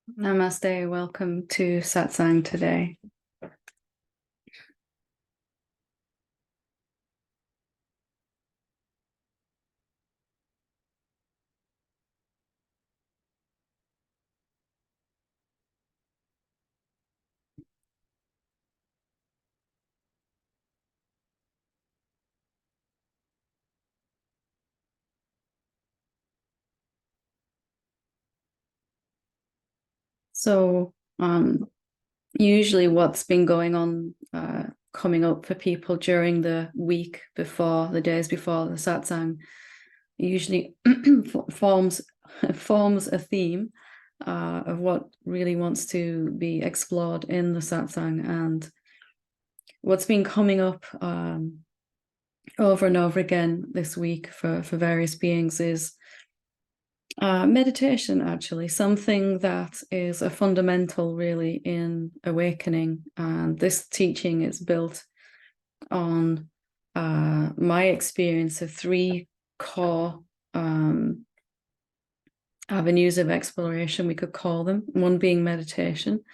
Namaste, welcome to Satsang today. So, usually what's been going on coming up for people during the week before, the days before the Satsang, usually forms a theme of what really wants to be explored in the Satsang. And what's been coming up over and over again this week for various beings is meditation, actually, something that is a fundamental really in awakening. And this teaching is built on my experience of three core avenues of exploration, we could call them. One being meditation,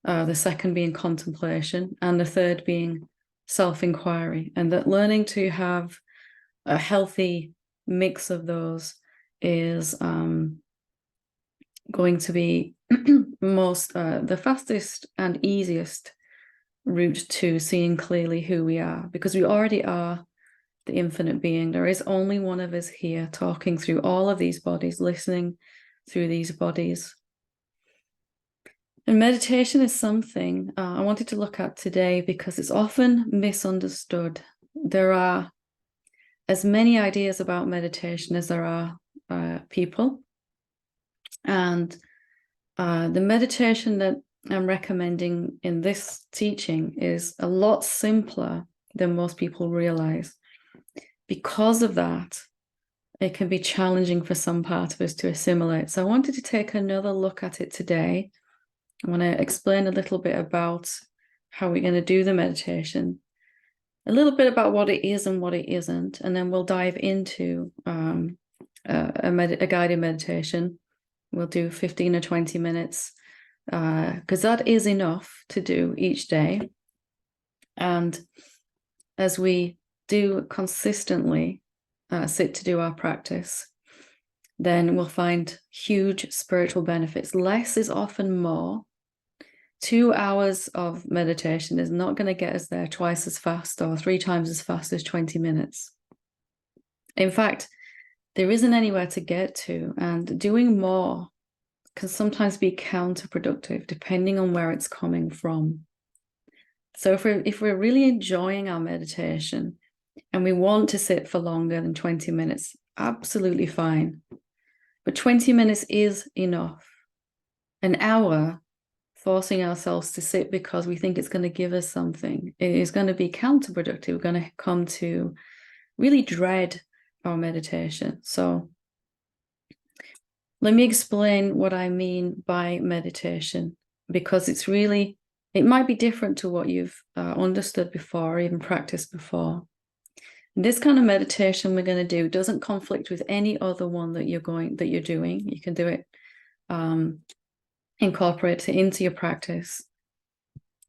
the second being contemplation, and the third being self-inquiry. And that learning to have a healthy mix of those is going to be the fastest and easiest route to seeing clearly who we are, because we already are the infinite being. There is only one of us here talking through all of these bodies, listening through these bodies. And meditation is something I wanted to look at today because it's often misunderstood. There are as many ideas about meditation as there are people. And the meditation that I'm recommending in this teaching is a lot simpler than most people realize. Because of that, it can be challenging for some part of us to assimilate. So I wanted to take another look at it today. I want to explain a little bit about how we're going to do the meditation, a little bit about what it is and what it isn't, and then we'll dive into a guided meditation. We'll do 15 or 20 minutes because that is enough to do each day. And as we do consistently sit to do our practice, then we'll find huge spiritual benefits. Less is often more. 2 hours of meditation is not going to get us there twice as fast or 3 times as fast as 20 minutes. In fact, there isn't anywhere to get to, and doing more can sometimes be counterproductive depending on where it's coming from. So if we're really enjoying our meditation and we want to sit for longer than 20 minutes, absolutely fine. But 20 minutes is enough. An hour forcing ourselves to sit because we think it's going to give us something, it is going to be counterproductive. We're going to come to really dread our meditation. So let me explain what I mean by meditation, because it might be different to what you've understood before or even practiced before. This kind of meditation we're going to do doesn't conflict with any other one that you're doing. You can do it, incorporate it into your practice.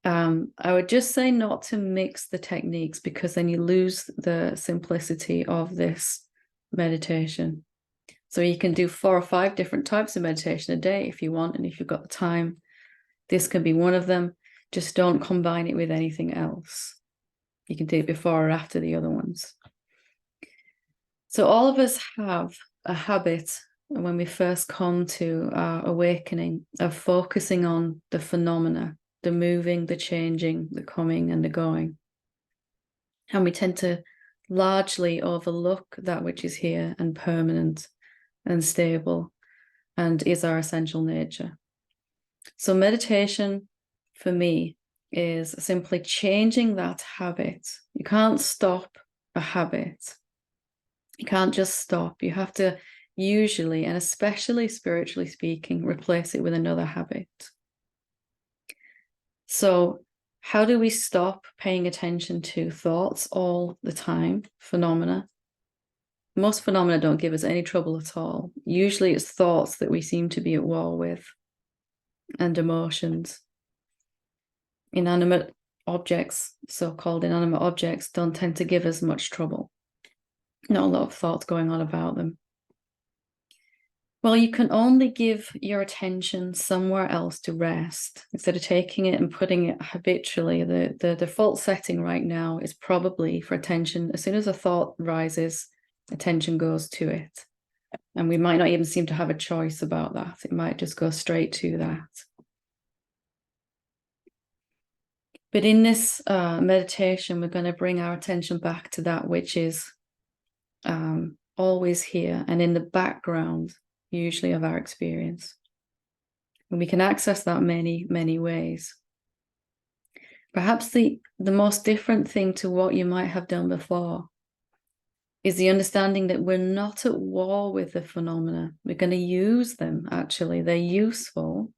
I would just say not to mix the techniques, because then you lose the simplicity of this meditation. So you can do 4 or 5 different types of meditation a day if you want, and if you've got the time, this can be one of them. Just don't combine it with anything else. You can do it before or after the other ones. So all of us have a habit when we first come to our awakening of focusing on the phenomena, the moving, the changing, the coming and the going. And we tend to largely overlook that which is here and permanent and stable and is our essential nature. So meditation for me is simply changing that habit. You can't stop a habit. You can't just stop. You have to usually, and especially spiritually speaking, replace it with another habit. So how do we stop paying attention to thoughts all the time, phenomena? Most phenomena don't give us any trouble at all. Usually it's thoughts that we seem to be at war with. and emotions. Inanimate objects, so-called inanimate objects, don't tend to give us much trouble. Not a lot of thoughts going on about them. Well, you can only give your attention somewhere else to rest instead of taking it and putting it habitually. The default setting right now is probably for attention. As soon as a thought rises, attention goes to it. And we might not even seem to have a choice about that. It might just go straight to that. But in this meditation, we're going to bring our attention back to that which is always here and in the background, usually, of our experience. And we can access that many, many ways. Perhaps the most different thing to what you might have done before is the understanding that we're not at war with the phenomena. We're going to use them, actually. They're useful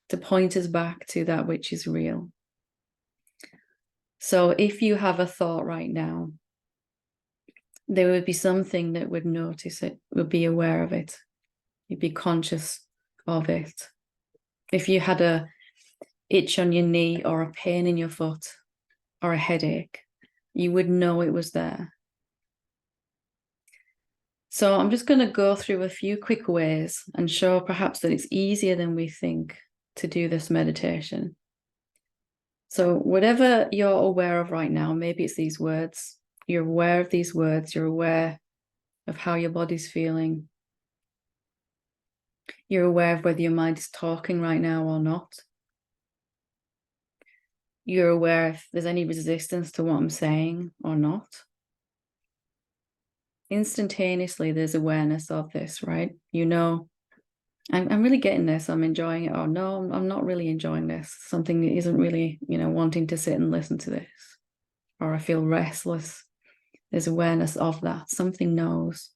to point us back to that which is real. So if you have a thought right now, there would be something that would notice it, would be aware of it. You'd be conscious of it. If you had a itch on your knee or a pain in your foot or a headache, you would know it was there. So I'm just going to go through a few quick ways and show perhaps that it's easier than we think to do this meditation. So whatever you're aware of right now, maybe it's these words, you're aware of these words, you're aware of how your body's feeling. You're aware of whether your mind is talking right now or not. You're aware if there's any resistance to what I'm saying or not. Instantaneously, there's awareness of this, right? You know, I'm really getting this, I'm enjoying it, or no, I'm not really enjoying this. Something isn't really, wanting to sit and listen to this. Or I feel restless. There's awareness of that. Something knows.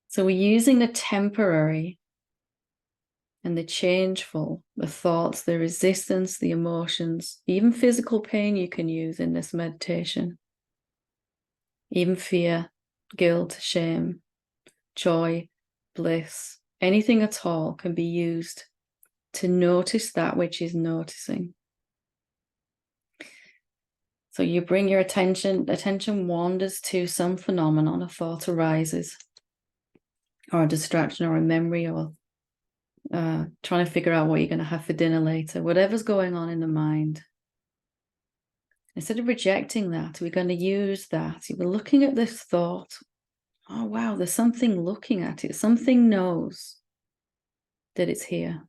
So we're using the temporary and the changeful, the thoughts, the resistance, the emotions, even physical pain you can use in this meditation. Even fear, guilt, shame, joy, bliss, anything at all can be used to notice that which is noticing. So you bring your attention wanders to some phenomenon, a thought arises, or a distraction or a memory, or trying to figure out what you're going to have for dinner later, whatever's going on in the mind. Instead of rejecting that, we're going to use that. We're looking at this thought. Oh, wow, there's something looking at it. Something knows that it's here.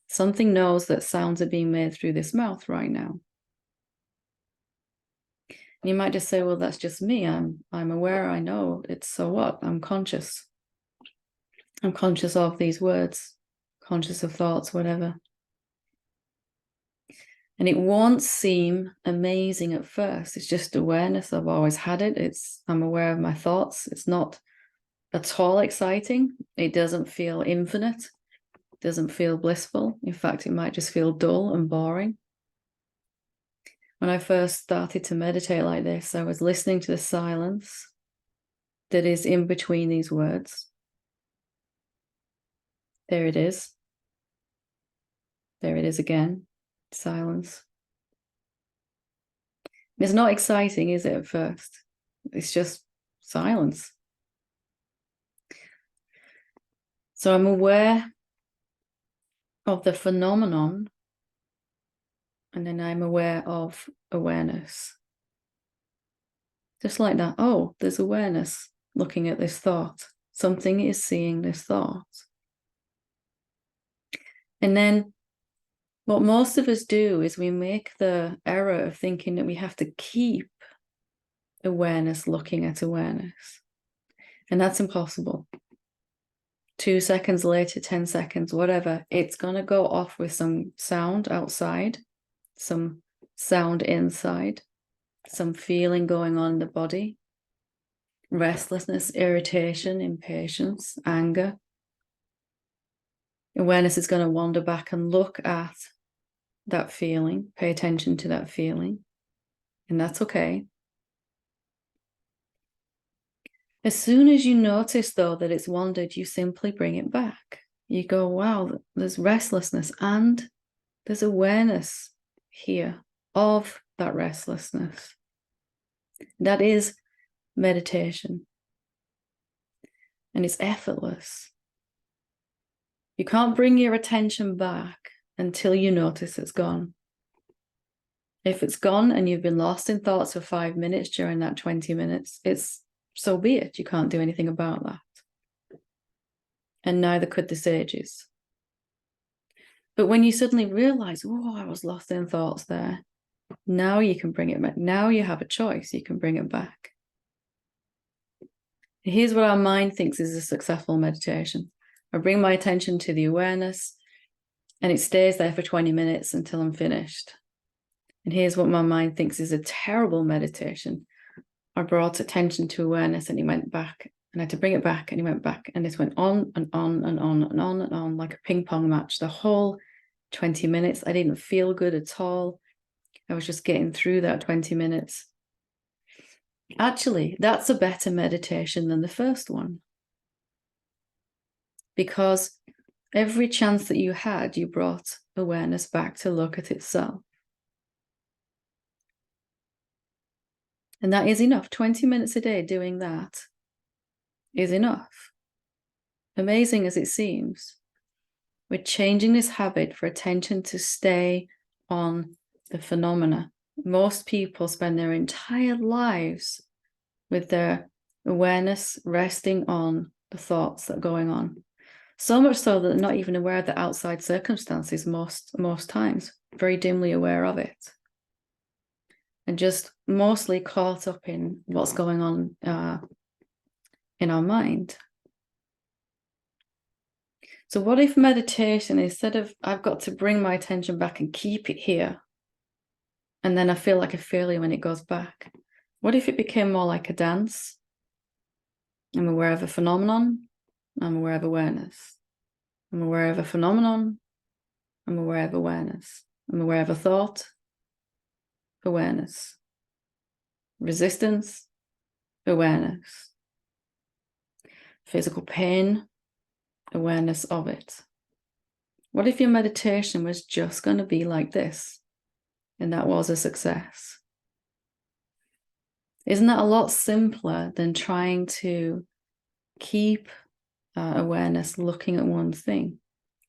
Something knows that sounds are being made through this mouth right now. You might just say, well, that's just me. I'm aware, I know. It's so what? I'm conscious. I'm conscious of these words, conscious of thoughts, whatever. And it won't seem amazing at first. It's just awareness. I've always had it. I'm aware of my thoughts. It's not at all exciting. It doesn't feel infinite. It doesn't feel blissful. In fact, it might just feel dull and boring. When I first started to meditate like this, I was listening to the silence that is in between these words. There it is. There it is again. Silence. It's not exciting, is it, at first? It's just silence. So I'm aware of the phenomenon, and then I'm aware of awareness. Just like that. Oh, there's awareness looking at this thought. Something is seeing this thought. And then what most of us do is we make the error of thinking that we have to keep awareness looking at awareness. And that's impossible. 2 seconds later, 10 seconds, whatever, it's going to go off with some sound outside, some sound inside, some feeling going on in the body, restlessness, irritation, impatience, anger. Awareness is going to wander back and look at that feeling, pay attention to that feeling, and that's okay. As soon as you notice, though, that it's wandered, you simply bring it back. You go, wow, there's restlessness, and there's awareness here of that restlessness. That is meditation. And it's effortless. You can't bring your attention back until you notice it's gone. If it's gone and you've been lost in thoughts for 5 minutes during that 20 minutes, it's so be it. You can't do anything about that. And neither could the sages. But when you suddenly realize, oh, I was lost in thoughts there, now you can bring it back. Now you have a choice. You can bring it back. Here's what our mind thinks is a successful meditation. I bring my attention to the awareness and it stays there for 20 minutes until I'm finished. And here's what my mind thinks is a terrible meditation. I brought attention to awareness and it went back, and I had to bring it back, and it went back, and it went on and on and on and on and on like a ping pong match. The whole 20 minutes, I didn't feel good at all. I was just getting through that 20 minutes. Actually, that's a better meditation than the first one. Because every chance that you had, you brought awareness back to look at itself. And that is enough. 20 minutes a day doing that is enough. Amazing as it seems, we're changing this habit for attention to stay on the phenomena. Most people spend their entire lives with their awareness resting on the thoughts that are going on. So much so that they're not even aware of the outside circumstances most times, very dimly aware of it. And just mostly caught up in what's going on in our mind. So what if meditation, instead of I've got to bring my attention back and keep it here, and then I feel like a failure when it goes back, what if it became more like a dance? I'm aware of a phenomenon, I'm aware of awareness. I'm aware of a phenomenon, I'm aware of awareness. I'm aware of a thought, awareness. Resistance, awareness. Physical pain, awareness of it. What if your meditation was just going to be like this, and that was a success? Isn't that a lot simpler than trying to keep awareness looking at one thing?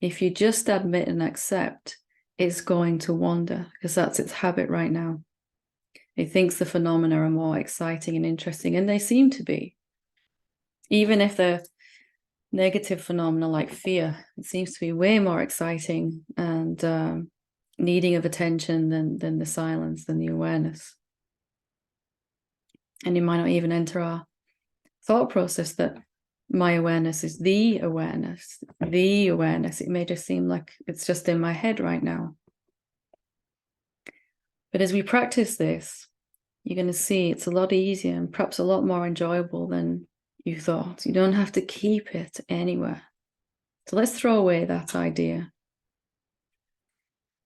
If you just admit and accept, it's going to wander, because that's its habit right now. It thinks the phenomena are more exciting and interesting, and they seem to be. Even if they're negative phenomena like fear, it seems to be way more exciting and needing of attention than the silence, than the awareness. And you might not even enter our thought process that my awareness is the awareness, the awareness. It may just seem like it's just in my head right now. But as we practice this, you're going to see it's a lot easier and perhaps a lot more enjoyable than you thought. You don't have to keep it anywhere. So let's throw away that idea.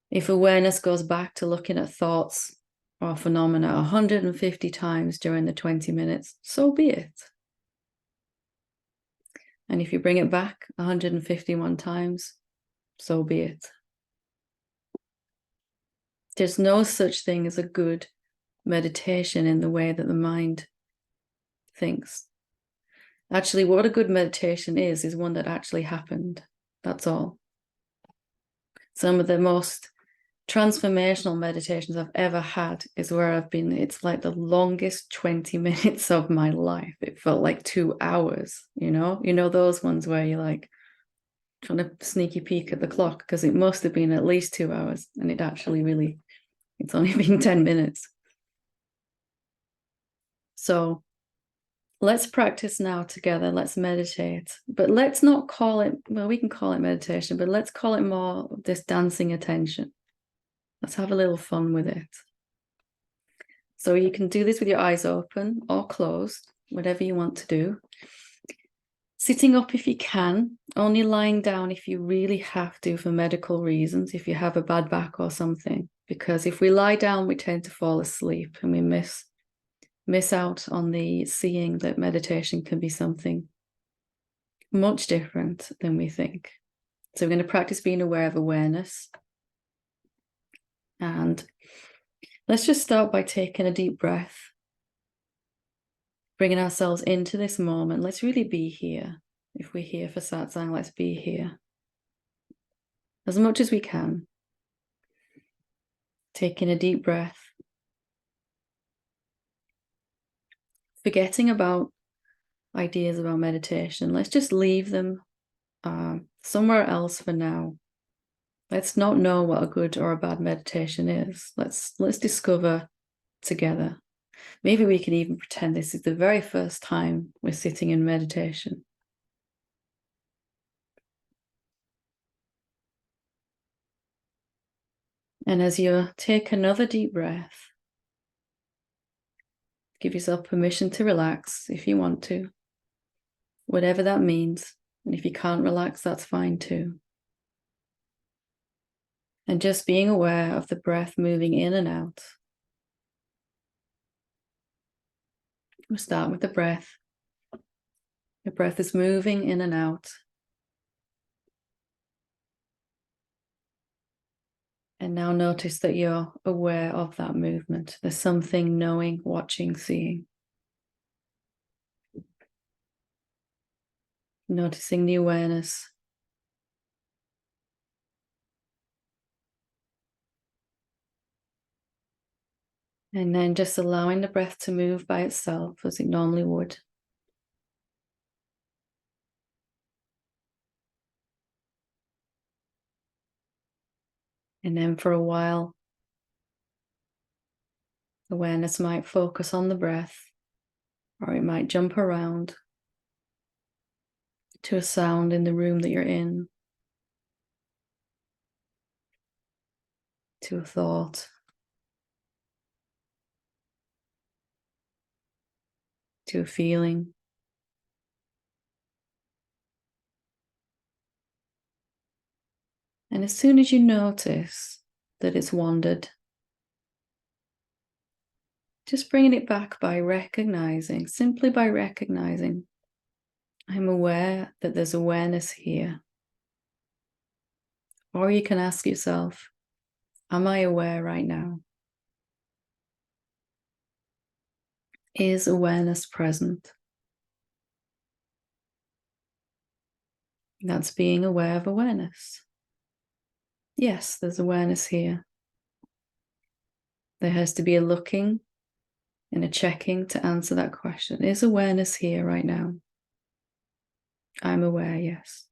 If awareness goes back to looking at thoughts or phenomena 150 times during the 20 minutes, so be it. And if you bring it back 151 times, so be it. There's no such thing as a good meditation in the way that the mind thinks. Actually, what a good meditation is one that actually happened. That's all. Some of the most transformational meditations I've ever had is where I've been. It's like the longest 20 minutes of my life. It felt like 2 hours, you know those ones where you're like trying to sneaky peek at the clock because it must have been at least 2 hours, and it's only been 10 minutes. So let's practice now together. Let's meditate, but let's not call it, well, we can call it meditation, but let's call it more this dancing attention. Let's have a little fun with it. So you can do this with your eyes open or closed, whatever you want to do. Sitting up if you can, only lying down if you really have to for medical reasons, if you have a bad back or something. Because if we lie down, we tend to fall asleep and we miss miss out on the seeing that meditation can be something much different than we think. So we're going to practice being aware of awareness. And let's just start by taking a deep breath, bringing ourselves into this moment. Let's really be here. If we're here for Satsang, let's be here as much as we can. Taking a deep breath, forgetting about ideas about meditation. Let's just leave them somewhere else for now. Let's not know what a good or a bad meditation is. Let's discover together. Maybe we can even pretend this is the very first time we're sitting in meditation. And as you take another deep breath, give yourself permission to relax if you want to, whatever that means. And if you can't relax, that's fine too. And just being aware of the breath moving in and out. We'll start with the breath. The breath is moving in and out. And now notice that you're aware of that movement. There's something knowing, watching, seeing. Noticing the awareness. And then just allowing the breath to move by itself as it normally would. And then for a while, awareness might focus on the breath, or it might jump around to a sound in the room that you're in, to a thought, to a feeling. And as soon as you notice that it's wandered, just bringing it back by recognizing, simply by recognizing, I'm aware that there's awareness here. Or you can ask yourself, am I aware right now? Is awareness present? That's being aware of awareness. Yes, there's awareness here. There has to be a looking and a checking to answer that question. Is awareness here right now? I'm aware, yes.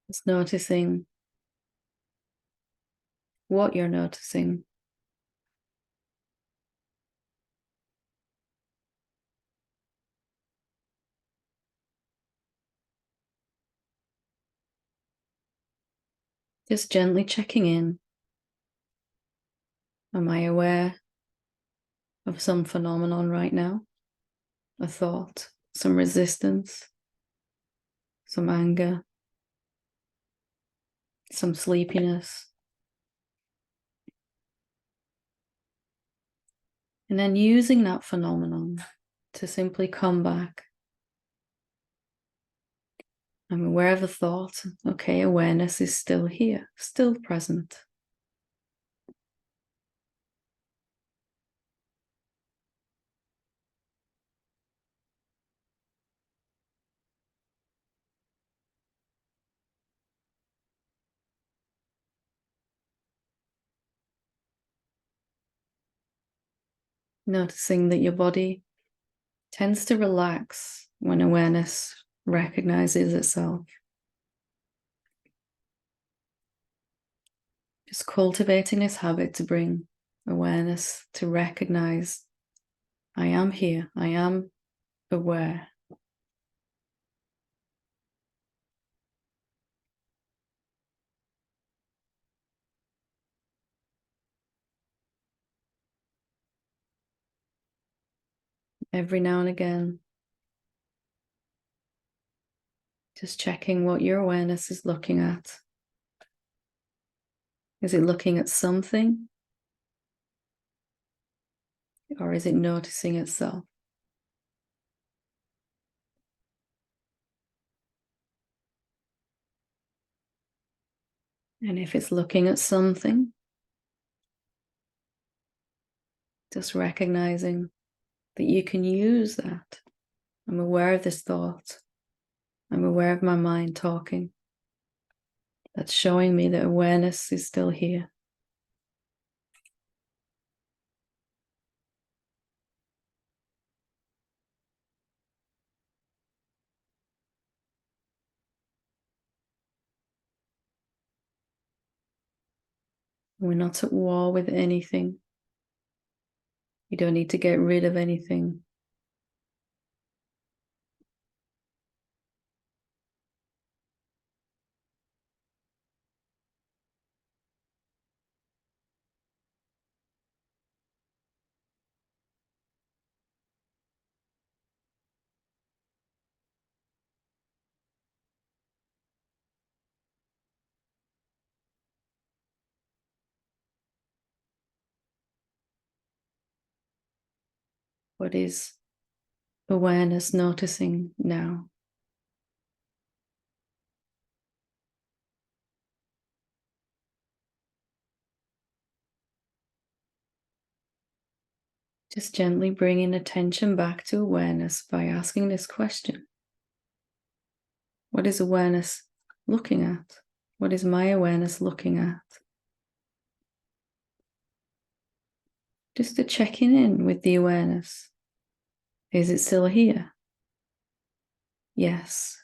Just noticing what you're noticing. Just gently checking in. Am I aware of some phenomenon right now? A thought, some resistance, some anger, some sleepiness. And then using that phenomenon to simply come back. I'm aware of a thought. Okay, awareness is still here, still present. Noticing that your body tends to relax when awareness recognizes itself. Just cultivating this habit to bring awareness to recognize, I am here, I am aware. every now and again. Just checking what your awareness is looking at. Is it looking at something? Or is it noticing itself? And if it's looking at something, just recognizing that you can use that. I'm aware of this thought. I'm aware of my mind talking. That's showing me that awareness is still here. We're not at war with anything. You don't need to get rid of anything. What is awareness noticing now? Just gently bringing attention back to awareness by asking this question. What is awareness looking at? What is my awareness looking at? Just to checking in with the awareness. Is it still here? Yes.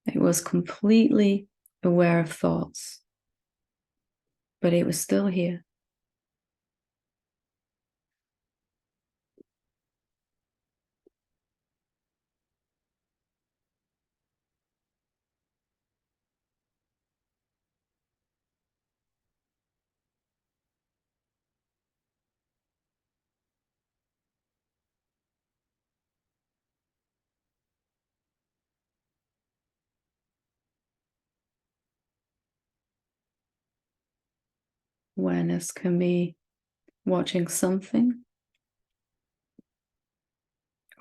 It was completely aware of thoughts, but it was still here. Awareness can be watching something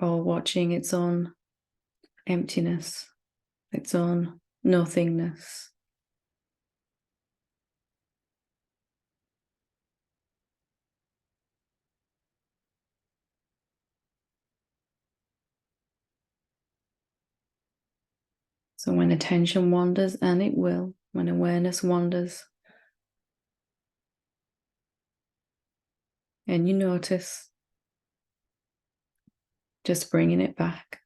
or watching its own emptiness, its own nothingness. So when attention wanders, and it will, when awareness wanders, and you notice, just bringing it back.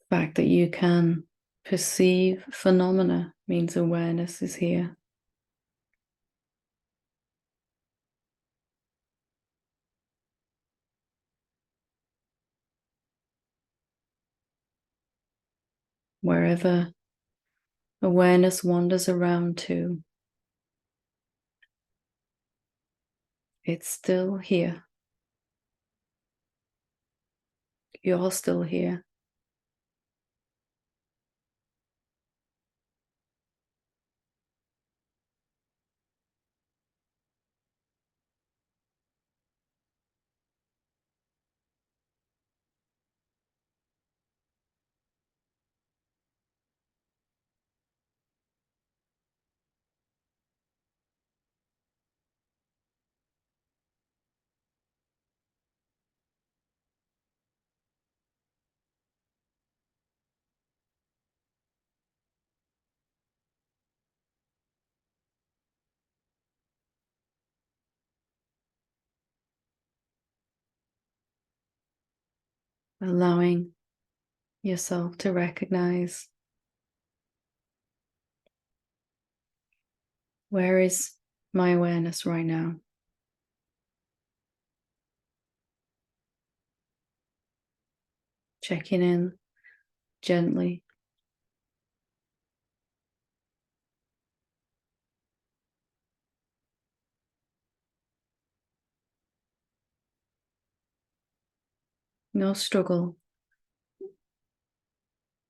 The fact that you can perceive phenomena means awareness is here. Wherever awareness wanders around to, it's still here. You're still here. Allowing yourself to recognize, where is my awareness right now? Checking in gently. No struggle,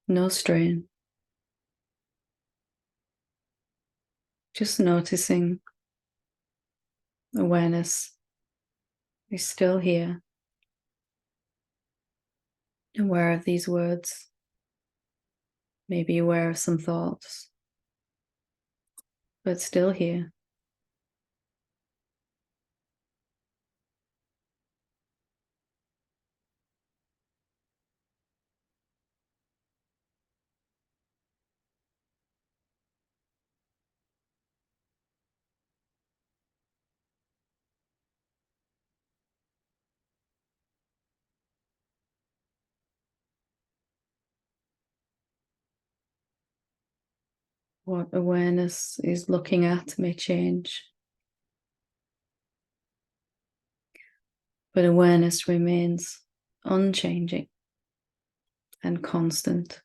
no strain. Just noticing awareness is still here, aware of these words, maybe aware of some thoughts, but still here. What awareness is looking at may change, but awareness remains unchanging and constant.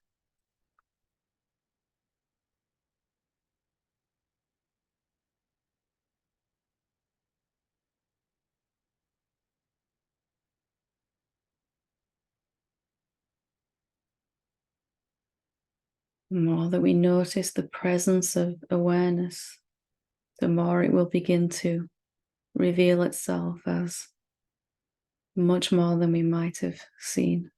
The more that we notice the presence of awareness, the more it will begin to reveal itself as much more than we might have seen.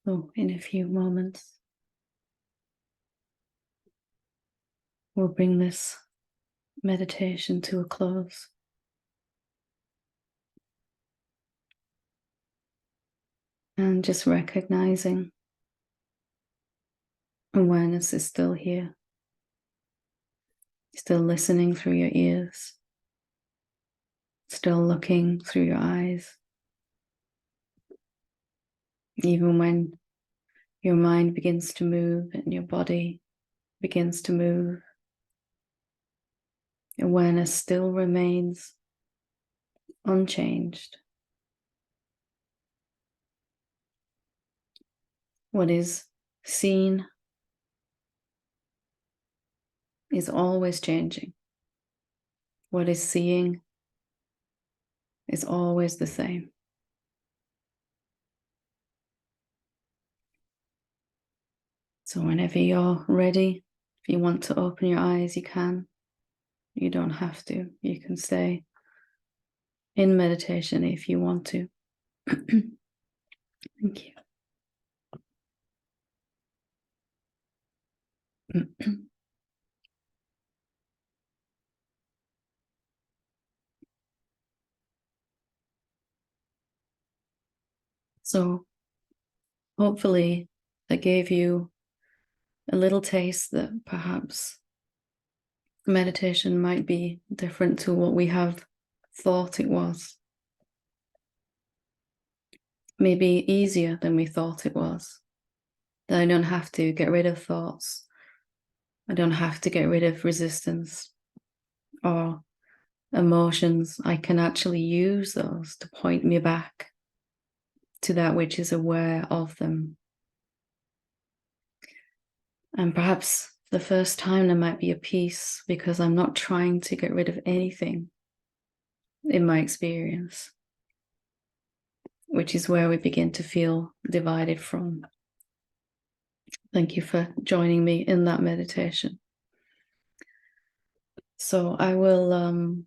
So in a few moments, we'll bring this meditation to a close. And just recognizing awareness is still here, still listening through your ears, still looking through your eyes. Even when your mind begins to move and your body begins to move, awareness still remains unchanged. What is seen is always changing. What is seeing is always the same. So whenever you're ready, if you want to open your eyes, you can. You don't have to. You can stay in meditation if you want to. Thank you. So hopefully that gave you a little taste that perhaps meditation might be different to what we have thought it was. Maybe easier than we thought it was. That I don't have to get rid of thoughts. I don't have to get rid of resistance or emotions. I can actually use those to point me back to that which is aware of them. And perhaps the first time there might be a peace because I'm not trying to get rid of anything in my experience, which is where we begin to feel divided from. Thank you for joining me in that meditation. So I will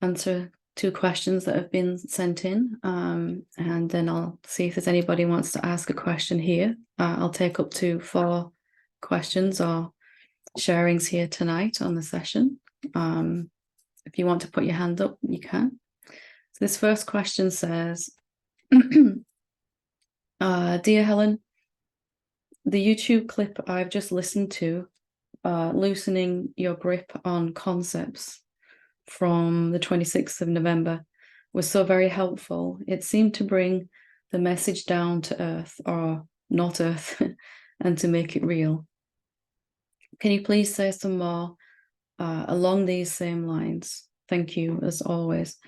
answer 2 questions that have been sent in, and then I'll see if there's anybody who wants to ask a question here. I'll take up to 4 questions or sharings here tonight on the session. If you want to put your hand up, you can. So this first question says, Dear Helen, the YouTube clip I've just listened to, loosening your grip on concepts from the 26th of November, was so very helpful. It seemed to bring the message down to earth, or not earth, and to make it real. Can you please say some more along these same lines? Thank you, as always.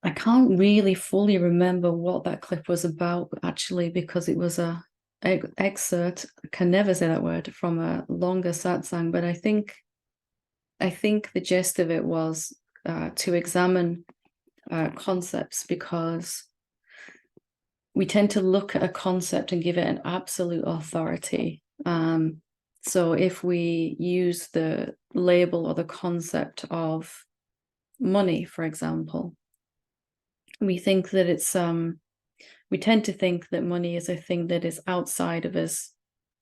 I can't really fully remember what that clip was about, actually, because it was a excerpt, I can never say that word, from a longer satsang, but I think the gist of it was to examine concepts, because we tend to look at a concept and give it an absolute authority. So if we use the label or the concept of money, for example, we think that it's we tend to think that money is a thing that is outside of us,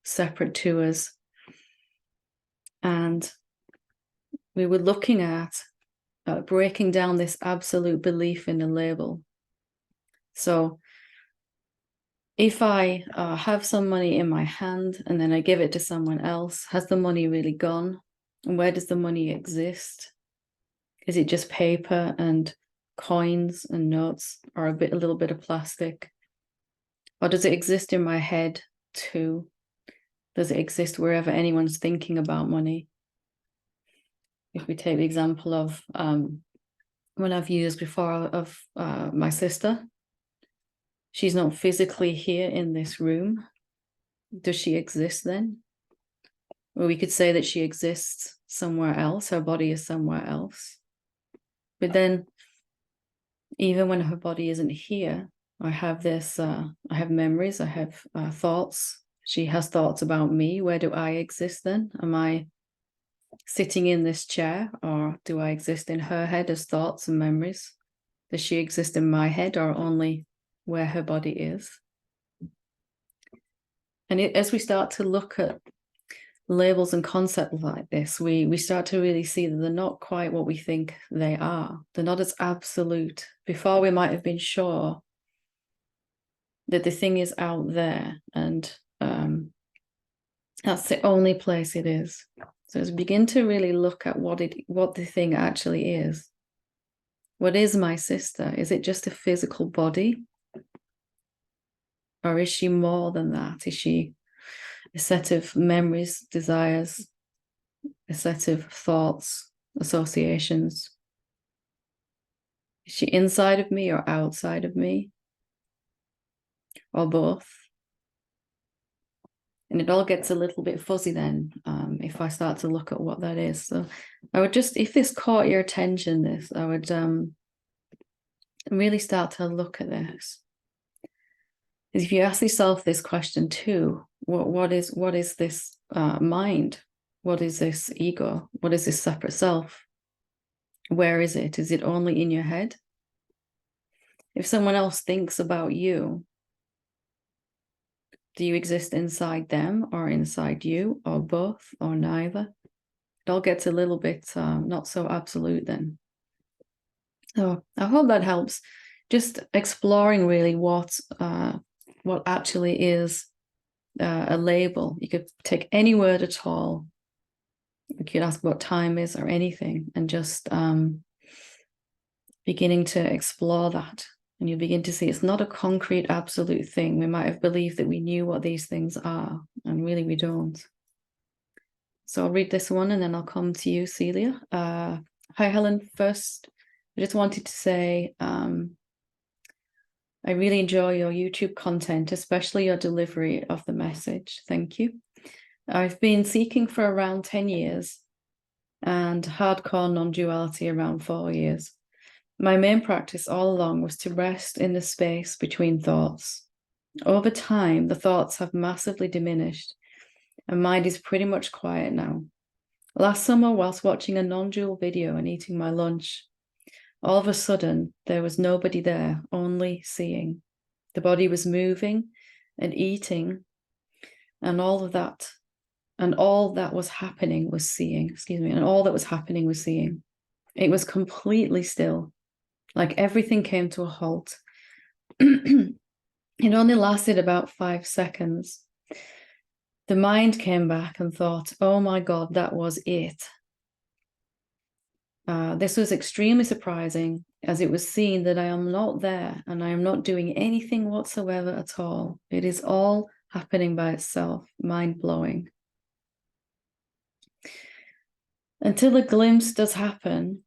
separate to us. And we were looking at breaking down this absolute belief in the label. So if I have some money in my hand and then I give it to someone else, has the money really gone? And where does the money exist? Is it just paper and coins and notes, or a little bit of plastic? Or does it exist in my head too? Does it exist wherever anyone's thinking about money? If we take the example of one I've used before of my sister, she's not physically here in this room. Does she exist then? Well, we could say that she exists somewhere else. Her body is somewhere else. But then, even when her body isn't here, I have this, I have memories, I have thoughts. She has thoughts about me. Where do I exist then? Am I sitting in this chair, or do I exist in her head as thoughts and memories? Does she exist in my head, or only where her body is? And as we start to look at labels and concepts like this, we start to really see that they're not quite what we think they are. They're not as absolute. Before, we might have been sure that the thing is out there, and that's the only place it is. So as we begin to really look at what the thing actually is. What is my sister? Is it just a physical body? Or is she more than that? Is she a set of memories, desires, a set of thoughts, associations? Is she inside of me or outside of me? Or both? And it all gets a little bit fuzzy then, if I start to look at what that is. So I would just, if this caught your attention, I would really start to look at this. If you ask yourself this question too, what is this mind? What is this ego? What is this separate self? Where is it? Is it only in your head? If someone else thinks about you, do you exist inside them or inside you, or both, or neither? It all gets a little bit not so absolute then. So I hope that helps. Just exploring really what actually is a label. You could take any word at all. You could ask what time is or anything, and just beginning to explore that. And you begin to see it's not a concrete, absolute thing. We might have believed that we knew what these things are, and really we don't. So I'll read this one and then I'll come to you, Celia. Hi, Helen. First, I just wanted to say I really enjoy your YouTube content, especially your delivery of the message. Thank you. I've been seeking for around 10 years and hardcore non-duality around 4 years. My main practice all along was to rest in the space between thoughts. Over time, the thoughts have massively diminished, and mind is pretty much quiet now. Last summer, whilst watching a non-dual video and eating my lunch, all of a sudden, there was nobody there, only seeing. The body was moving and eating, and all that was happening was seeing. And all that was happening was seeing. It was completely still. Like everything came to a halt. It only lasted about 5 seconds. The mind came back and thought, oh my God, that was it. This was extremely surprising, as it was seen that I am not there and I am not doing anything whatsoever at all. It is all happening by itself, mind-blowing. Until a glimpse does happen,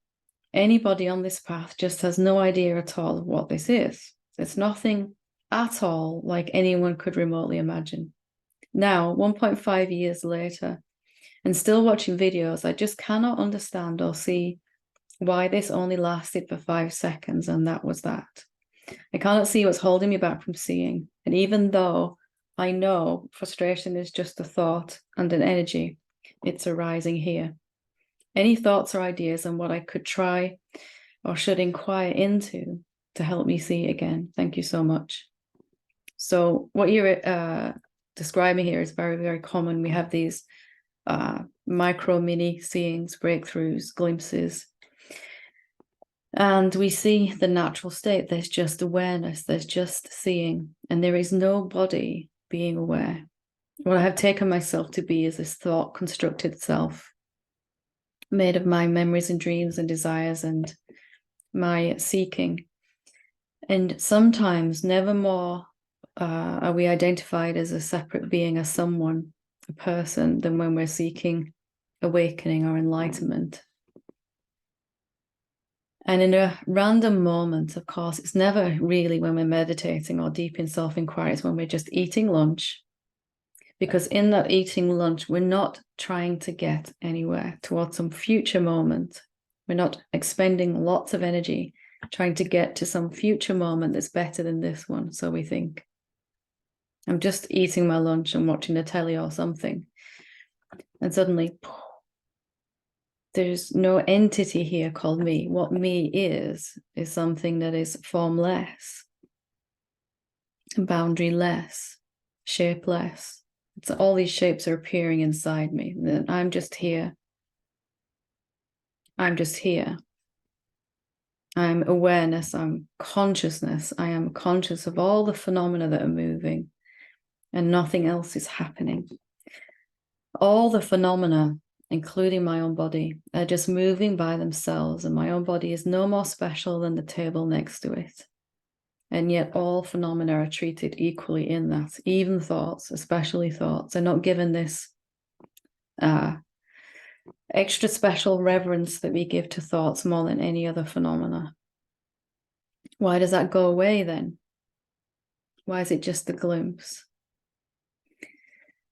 anybody on this path just has no idea at all of what this is. It's nothing at all like anyone could remotely imagine. Now, 1.5 years later, and still watching videos, I just cannot understand or see why this only lasted for 5 seconds, and that was that. I cannot see what's holding me back from seeing. And even though I know frustration is just a thought and an energy, it's arising here. Any thoughts or ideas on what I could try or should inquire into to help me see again? Thank you so much. So what you're describing here is very, very common. We have these micro mini seeings, breakthroughs, glimpses. And we see the natural state. There's just awareness, there's just seeing, and there is no body being aware. What I have taken myself to be is this thought constructed self, made of my memories and dreams and desires and my seeking. And sometimes never more are we identified as a separate being, as someone, a person, than when we're seeking awakening or enlightenment. And in a random moment, of course, it's never really when we're meditating or deep in self-inquiry. It's when we're just eating lunch. Because in that eating lunch, we're not trying to get anywhere towards some future moment. We're not expending lots of energy trying to get to some future moment that's better than this one, so we think. I'm just eating my lunch and watching the telly or something. And suddenly, there's no entity here called me. What me is something that is formless, boundaryless, shapeless, So all these shapes are appearing inside me. Then I'm just here. I'm just here. I'm awareness. I'm consciousness. I am conscious of all the phenomena that are moving, and nothing else is happening. All the phenomena, including my own body, are just moving by themselves, and my own body is no more special than the table next to it. And yet all phenomena are treated equally in that. Even thoughts, especially thoughts, are not given this extra special reverence that we give to thoughts more than any other phenomena. Why does that go away then? Why is it just a glimpse?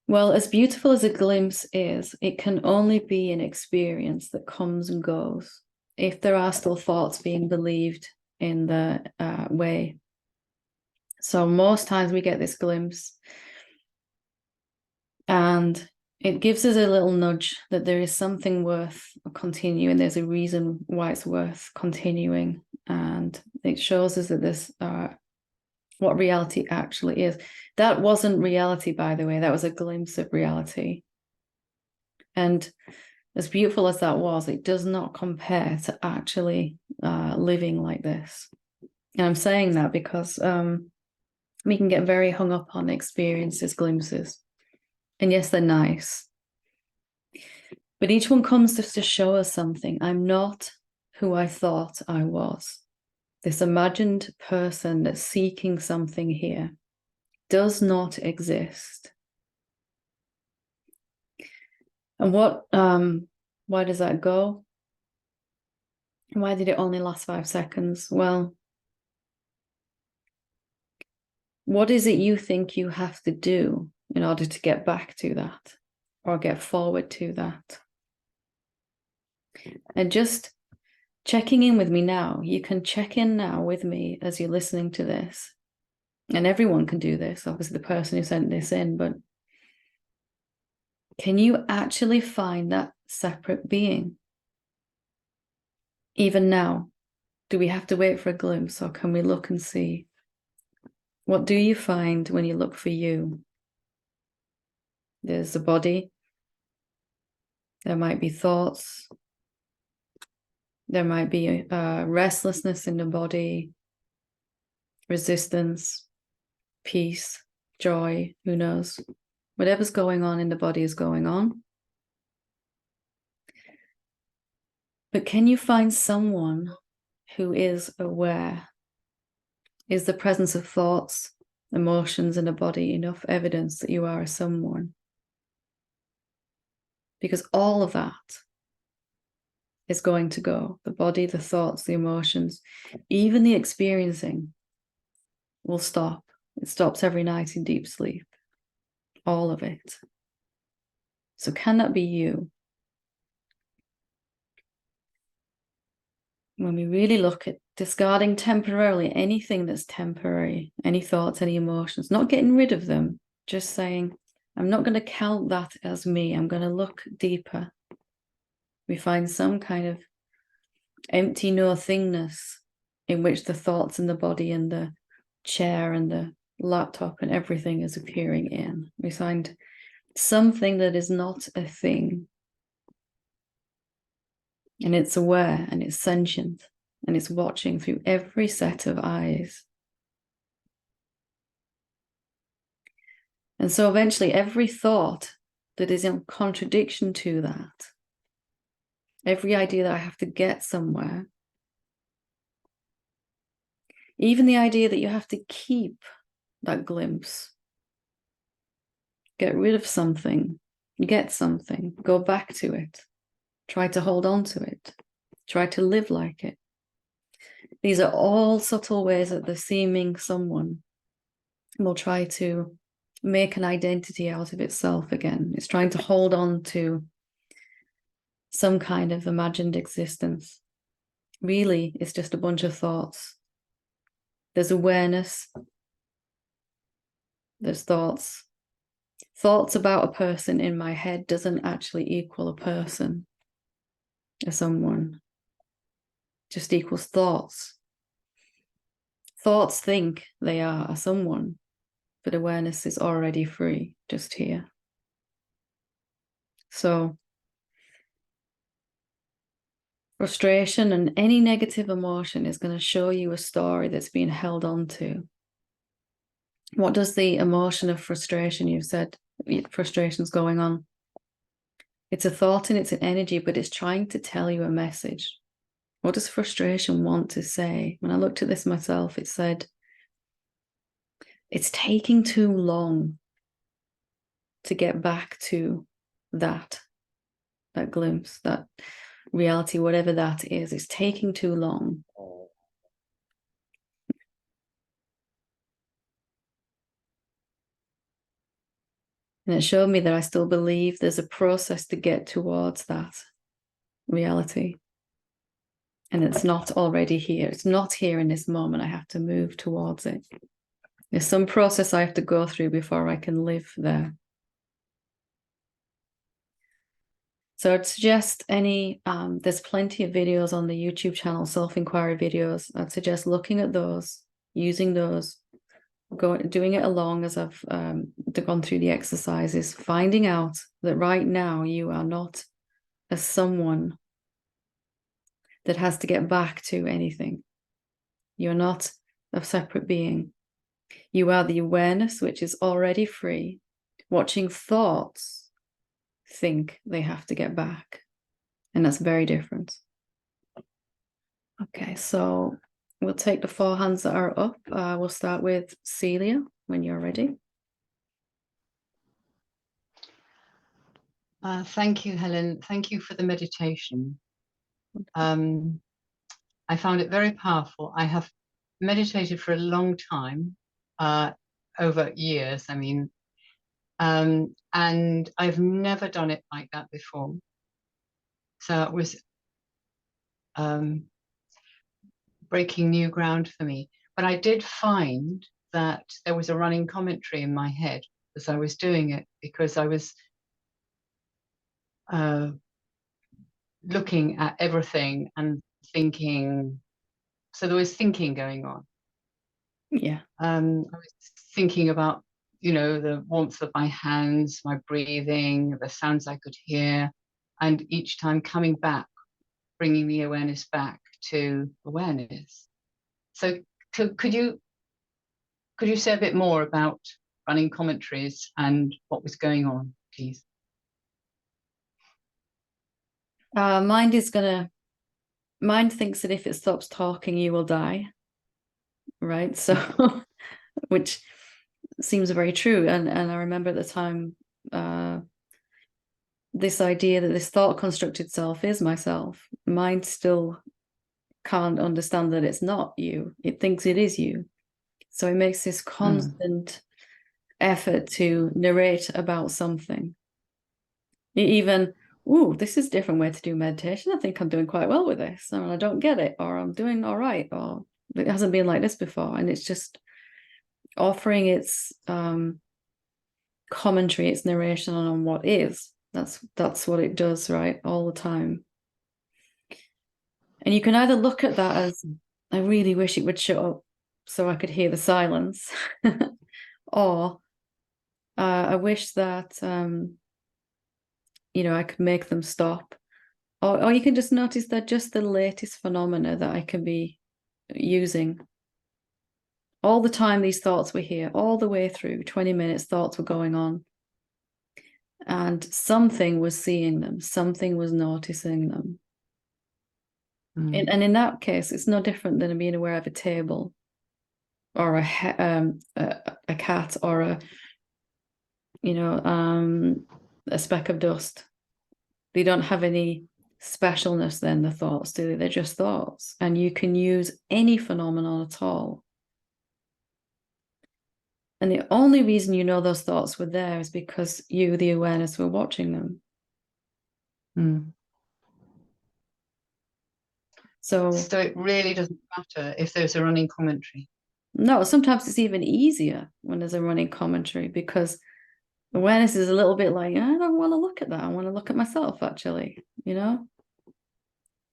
Well, as beautiful as a glimpse is, it can only be an experience that comes and goes if there are still thoughts being believed in the way. So most times we get this glimpse and it gives us a little nudge that there is something worth continuing. There's a reason why it's worth continuing. And it shows us that this what reality actually is. That wasn't reality, by the way. That was a glimpse of reality. And as beautiful as that was, it does not compare to actually living like this. And I'm saying that because we can get very hung up on experiences, glimpses. And yes, they're nice. But each one comes just to show us something. I'm not who I thought I was. This imagined person that's seeking something here does not exist. And why does that go? Why did it only last 5 seconds? Well, what is it you think you have to do in order to get back to that or get forward to that? And just checking in with me now, you can check in now with me as you're listening to this. And everyone can do this, obviously the person who sent this in, but can you actually find that separate being? Even now, do we have to wait for a glimpse, or can we look and see? What do you find when you look for you? There's the body. There might be thoughts. There might be restlessness in the body, resistance, peace, joy, who knows? Whatever's going on in the body is going on. But can you find someone who is aware? Is the presence of thoughts, emotions in the body enough evidence that you are a someone? Because all of that is going to go. The body, the thoughts, the emotions, even the experiencing will stop. It stops every night in deep sleep. All of it. So can that be you? When we really look at discarding temporarily anything that's temporary, any thoughts, any emotions, not getting rid of them, just saying, I'm not going to count that as me. I'm going to look deeper. We find some kind of empty nothingness in which the thoughts in the body and the chair and the laptop and everything is appearing in. We find something that is not a thing. And it's aware and it's sentient and it's watching through every set of eyes. And so eventually every thought that is in contradiction to that, every idea that I have to get somewhere, even the idea that you have to keep that glimpse, get rid of something, get something, go back to it, try to hold on to it, try to live like it. These are all subtle ways that the seeming someone will try to make an identity out of itself again. It's trying to hold on to some kind of imagined existence. Really, it's just a bunch of thoughts. There's awareness. There's thoughts. Thoughts about a person in my head doesn't actually equal a person or someone. Just equals thoughts. Thoughts think they are a someone, but awareness is already free, just here. So frustration and any negative emotion is going to show you a story that's being held on to. What does the emotion of frustration, you've said frustration's going on? It's a thought and it's an energy, but it's trying to tell you a message. What does frustration want to say? When I looked at this myself, it said, it's taking too long to get back to that glimpse, that reality, whatever that is. It's taking too long. And it showed me that I still believe there's a process to get towards that reality. And it's not already here. It's not here in this moment. I have to move towards it. There's some process I have to go through before I can live there. So I'd suggest there's plenty of videos on the YouTube channel, self-inquiry videos. I'd suggest looking at those, using those, doing it along as I've gone through the exercises, finding out that right now you are not a someone that has to get back to anything. You're not a separate being. You are the awareness which is already free, watching thoughts think they have to get back. And that's very different. Okay, so we'll take the 4 hands that are up. We'll start with Celia when you're ready. Thank you, Helen. Thank you for the meditation. I found it very powerful. I have meditated for a long time, over years, I mean, and I've never done it like that before. So it was breaking new ground for me. But I did find that there was a running commentary in my head as I was doing it, because I was looking at everything and thinking. So there was thinking going on. Yeah. I was thinking about, the warmth of my hands, my breathing, the sounds I could hear, and each time coming back, bringing the awareness back to awareness. So could you say a bit more about running commentaries and what was going on, please? Mind thinks that if it stops talking, you will die. Right? So, which seems very true. And I remember at the time, this idea that this thought construct itself is myself. Mind still can't understand that it's not you. It thinks it is you. So it makes this constant effort to narrate about something. Even, this is a different way to do meditation. I think I'm doing quite well with this. I don't get it, or I'm doing all right, or it hasn't been like this before. And it's just offering its commentary, its narration on what is. That's what it does, right? All the time. And you can either look at that as, I really wish it would shut up so I could hear the silence, or I wish that I could make them stop. Or you can just notice they're just the latest phenomena that I can be using. All the time these thoughts were here, all the way through 20 minutes, thoughts were going on. And something was seeing them, something was noticing them. And in that case, it's no different than being aware of a table or a cat or a speck of dust. They don't have any specialness then, the thoughts, do they? They're just thoughts. And you can use any phenomenon at all. And the only reason you know those thoughts were there is because you, the awareness, were watching them. So it really doesn't matter if there's a running commentary? No, sometimes it's even easier when there's a running commentary, because awareness is a little bit like, I don't want to look at that. I want to look at myself, actually,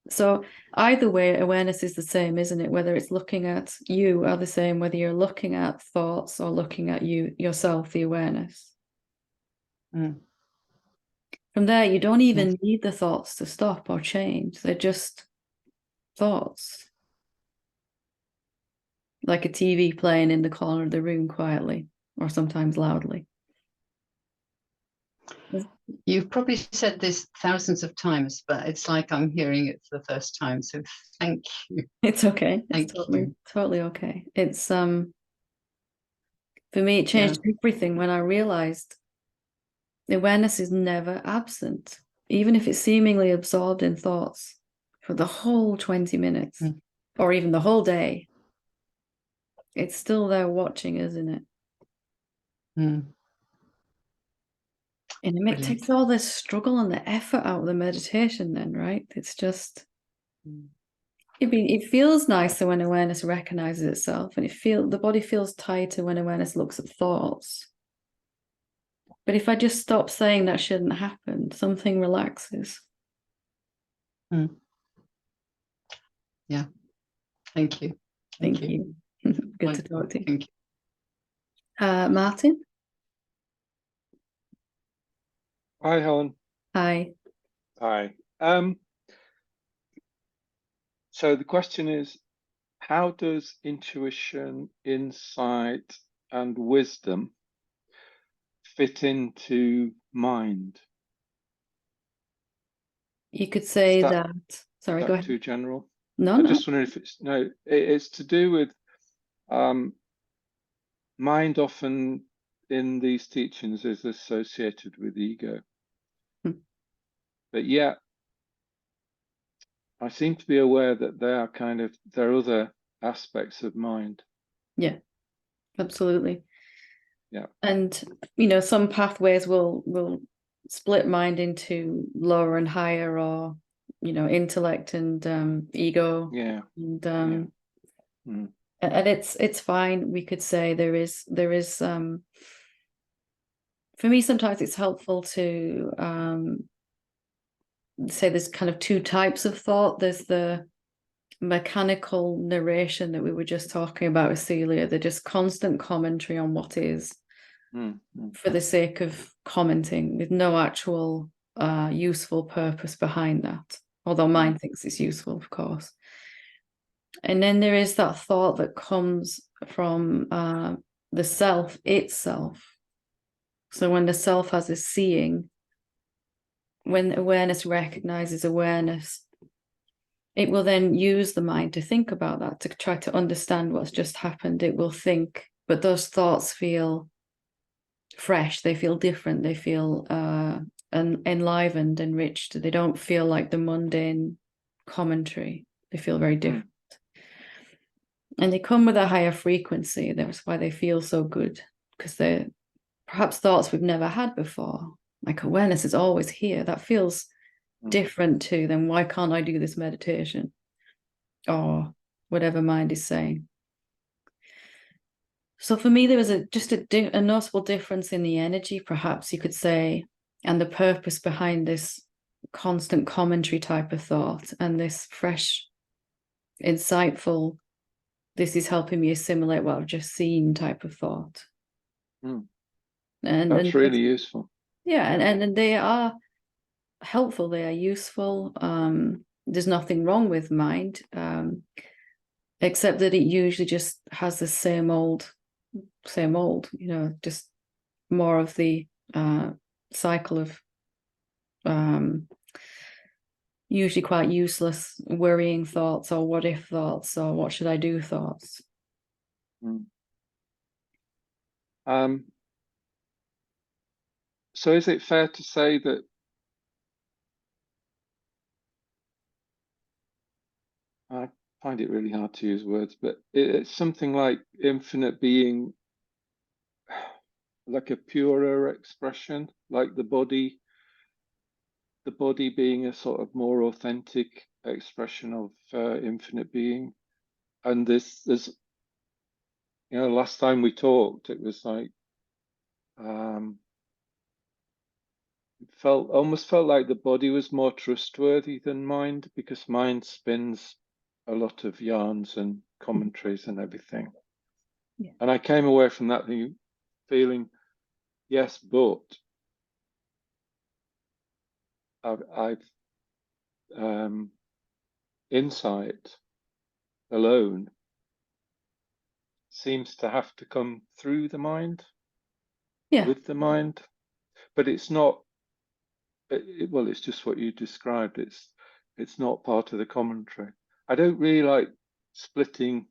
So either way, awareness is the same, isn't it? Whether it's looking at you are the same, whether you're looking at thoughts or looking at yourself, the awareness. From there, you don't even need the thoughts to stop or change. They're just thoughts. Like a TV playing in the corner of the room quietly, or sometimes loudly. You've probably said this thousands of times, but it's like I'm hearing it for the first time. So thank you. It's okay. It's Thank you. totally okay. It's for me, it changed everything when I realized awareness is never absent, even if it's seemingly absorbed in thoughts for the whole 20 minutes or even the whole day. It's still there watching, isn't it? Mm. And it takes all this struggle and the effort out of the meditation then, right? It's just, it feels nicer when awareness recognizes itself, and the body feels tighter when awareness looks at thoughts. But if I just stop saying that shouldn't happen, something relaxes. Yeah. Thank you. Thank you. Good to talk to you. Thank you. Martin? Hi, Helen. Hi. Hi. So the question is, how does intuition, insight, and wisdom fit into mind? You could say that. Sorry, go ahead. Too general? No, I no. just wondered if it's to do with mind often in these teachings is associated with ego. But yet, I seem to be aware that there are other aspects of mind. Yeah, absolutely. Yeah. And some pathways will split mind into lower and higher, or intellect and ego. Yeah. And and it's fine. We could say there is for me, sometimes it's helpful to say there's kind of two types of thought. There's the mechanical narration that we were just talking about with Celia, the just constant commentary on what is for the sake of commenting with no actual useful purpose behind that, although mind thinks it's useful, of course. And then there is that thought that comes from the self itself. So when the self has a seeing, when awareness recognizes awareness, it will then use the mind to think about that, to try to understand what's just happened. It will think, but those thoughts feel fresh, they feel different, they feel enlivened, enriched. They don't feel like the mundane commentary. They feel very different. And they come with a higher frequency. That's why they feel so good, because they're perhaps thoughts we've never had before. Like awareness is always here. That feels different to then why can't I do this meditation? Or whatever mind is saying. So for me, there was just a noticeable difference in the energy, perhaps you could say, and the purpose behind this constant commentary type of thought and this fresh, insightful, this is helping me assimilate what I've just seen type of thought. And that's really useful. Yeah, and they are helpful, they are useful. There's nothing wrong with mind, except that it usually just has the same old, just more of the cycle of usually quite useless worrying thoughts, or what if thoughts, or what should I do thoughts. So is it fair to say that I find it really hard to use words, but it's something like infinite being, like a purer expression, like the body being a sort of more authentic expression of infinite being. And there's last time we talked, it was like almost felt like the body was more trustworthy than mind, because mind spins a lot of yarns and commentaries and everything. Yeah. And I came away from that feeling, yes, but I've insight alone seems to have to come through the mind, with the mind, but it's not. Well, it's just what you described. It's not part of the commentary. I don't really like splitting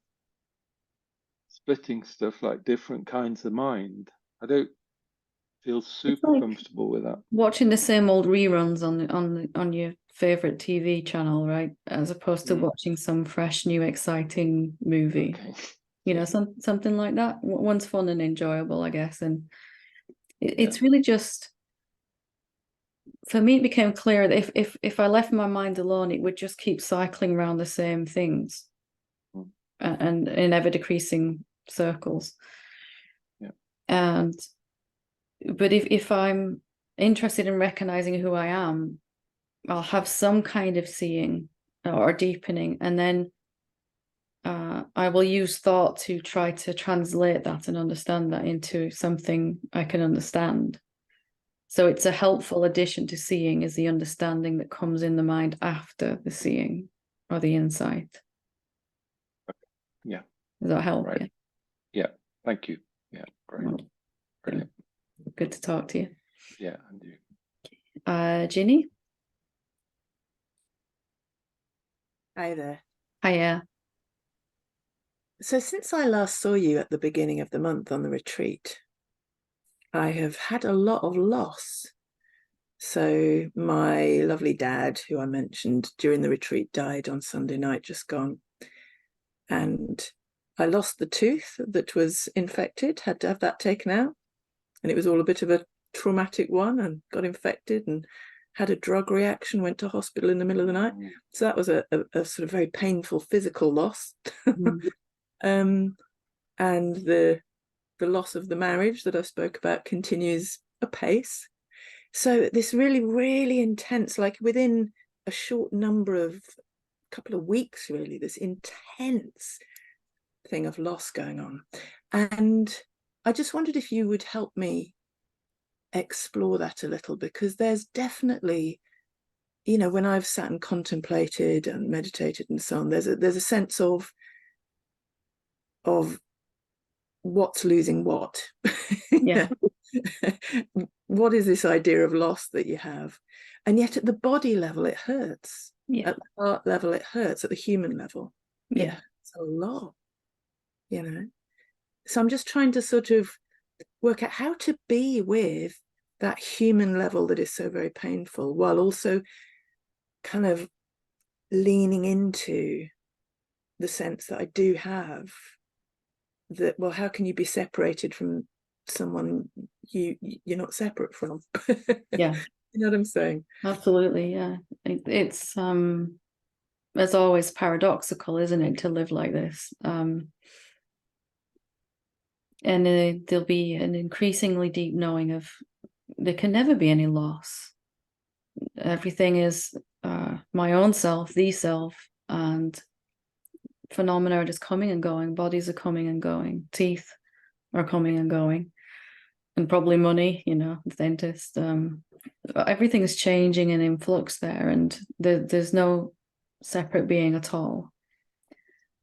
stuff like different kinds of mind. I don't feel super like comfortable with that. Watching the same old reruns on your favorite TV channel, right? As opposed to watching some fresh, new, exciting movie. Okay. You know, something like that. One's fun and enjoyable, I guess. And it's really just, for me, it became clear that if I left my mind alone, it would just keep cycling around the same things and in ever decreasing circles. But if I'm interested in recognizing who I am, I'll have some kind of seeing or deepening, and then I will use thought to try to translate that and understand that into something I can understand. So it's a helpful addition to seeing, is the understanding that comes in the mind after the seeing or the insight. Yeah. Does that help? Right. Yeah. Thank you. Yeah. Great. Well, Brilliant. Good to talk to you. Yeah, and you. Ginny? Hi there. Hiya. So since I last saw you at the beginning of the month on the retreat, I have had a lot of loss. So my lovely dad, who I mentioned during the retreat, died on Sunday night, just gone. And I lost the tooth that was infected, had to have that taken out. And it was all a bit of a traumatic one, and got infected and had a drug reaction, went to hospital in the middle of the night. So that was a sort of very painful physical loss. And the loss of the marriage that I spoke about continues apace. So this really, really intense, like within a short couple of weeks, really, this intense thing of loss going on. And I just wondered if you would help me explore that a little, because there's definitely, you know, when I've sat and contemplated and meditated and so on, there's a sense of what's losing what. Yeah. What is this idea of loss that you have? And yet at the body level it hurts. At the heart level it hurts. At the human level it hurts a lot, you know. So I'm just trying to sort of work out how to be with that human level that is so very painful, while also kind of leaning into the sense that I do have that, well, how can you be separated from someone you're not separate from? Yeah. You know what I'm saying? Absolutely, yeah. It's as always paradoxical, isn't it, to live like this? And there'll be an increasingly deep knowing of there can never be any loss. Everything is my own self, the self, and phenomena are just coming and going. Bodies are coming and going. Teeth are coming and going. And probably money, you know, the dentist. Everything is changing and in flux there, and there's no separate being at all.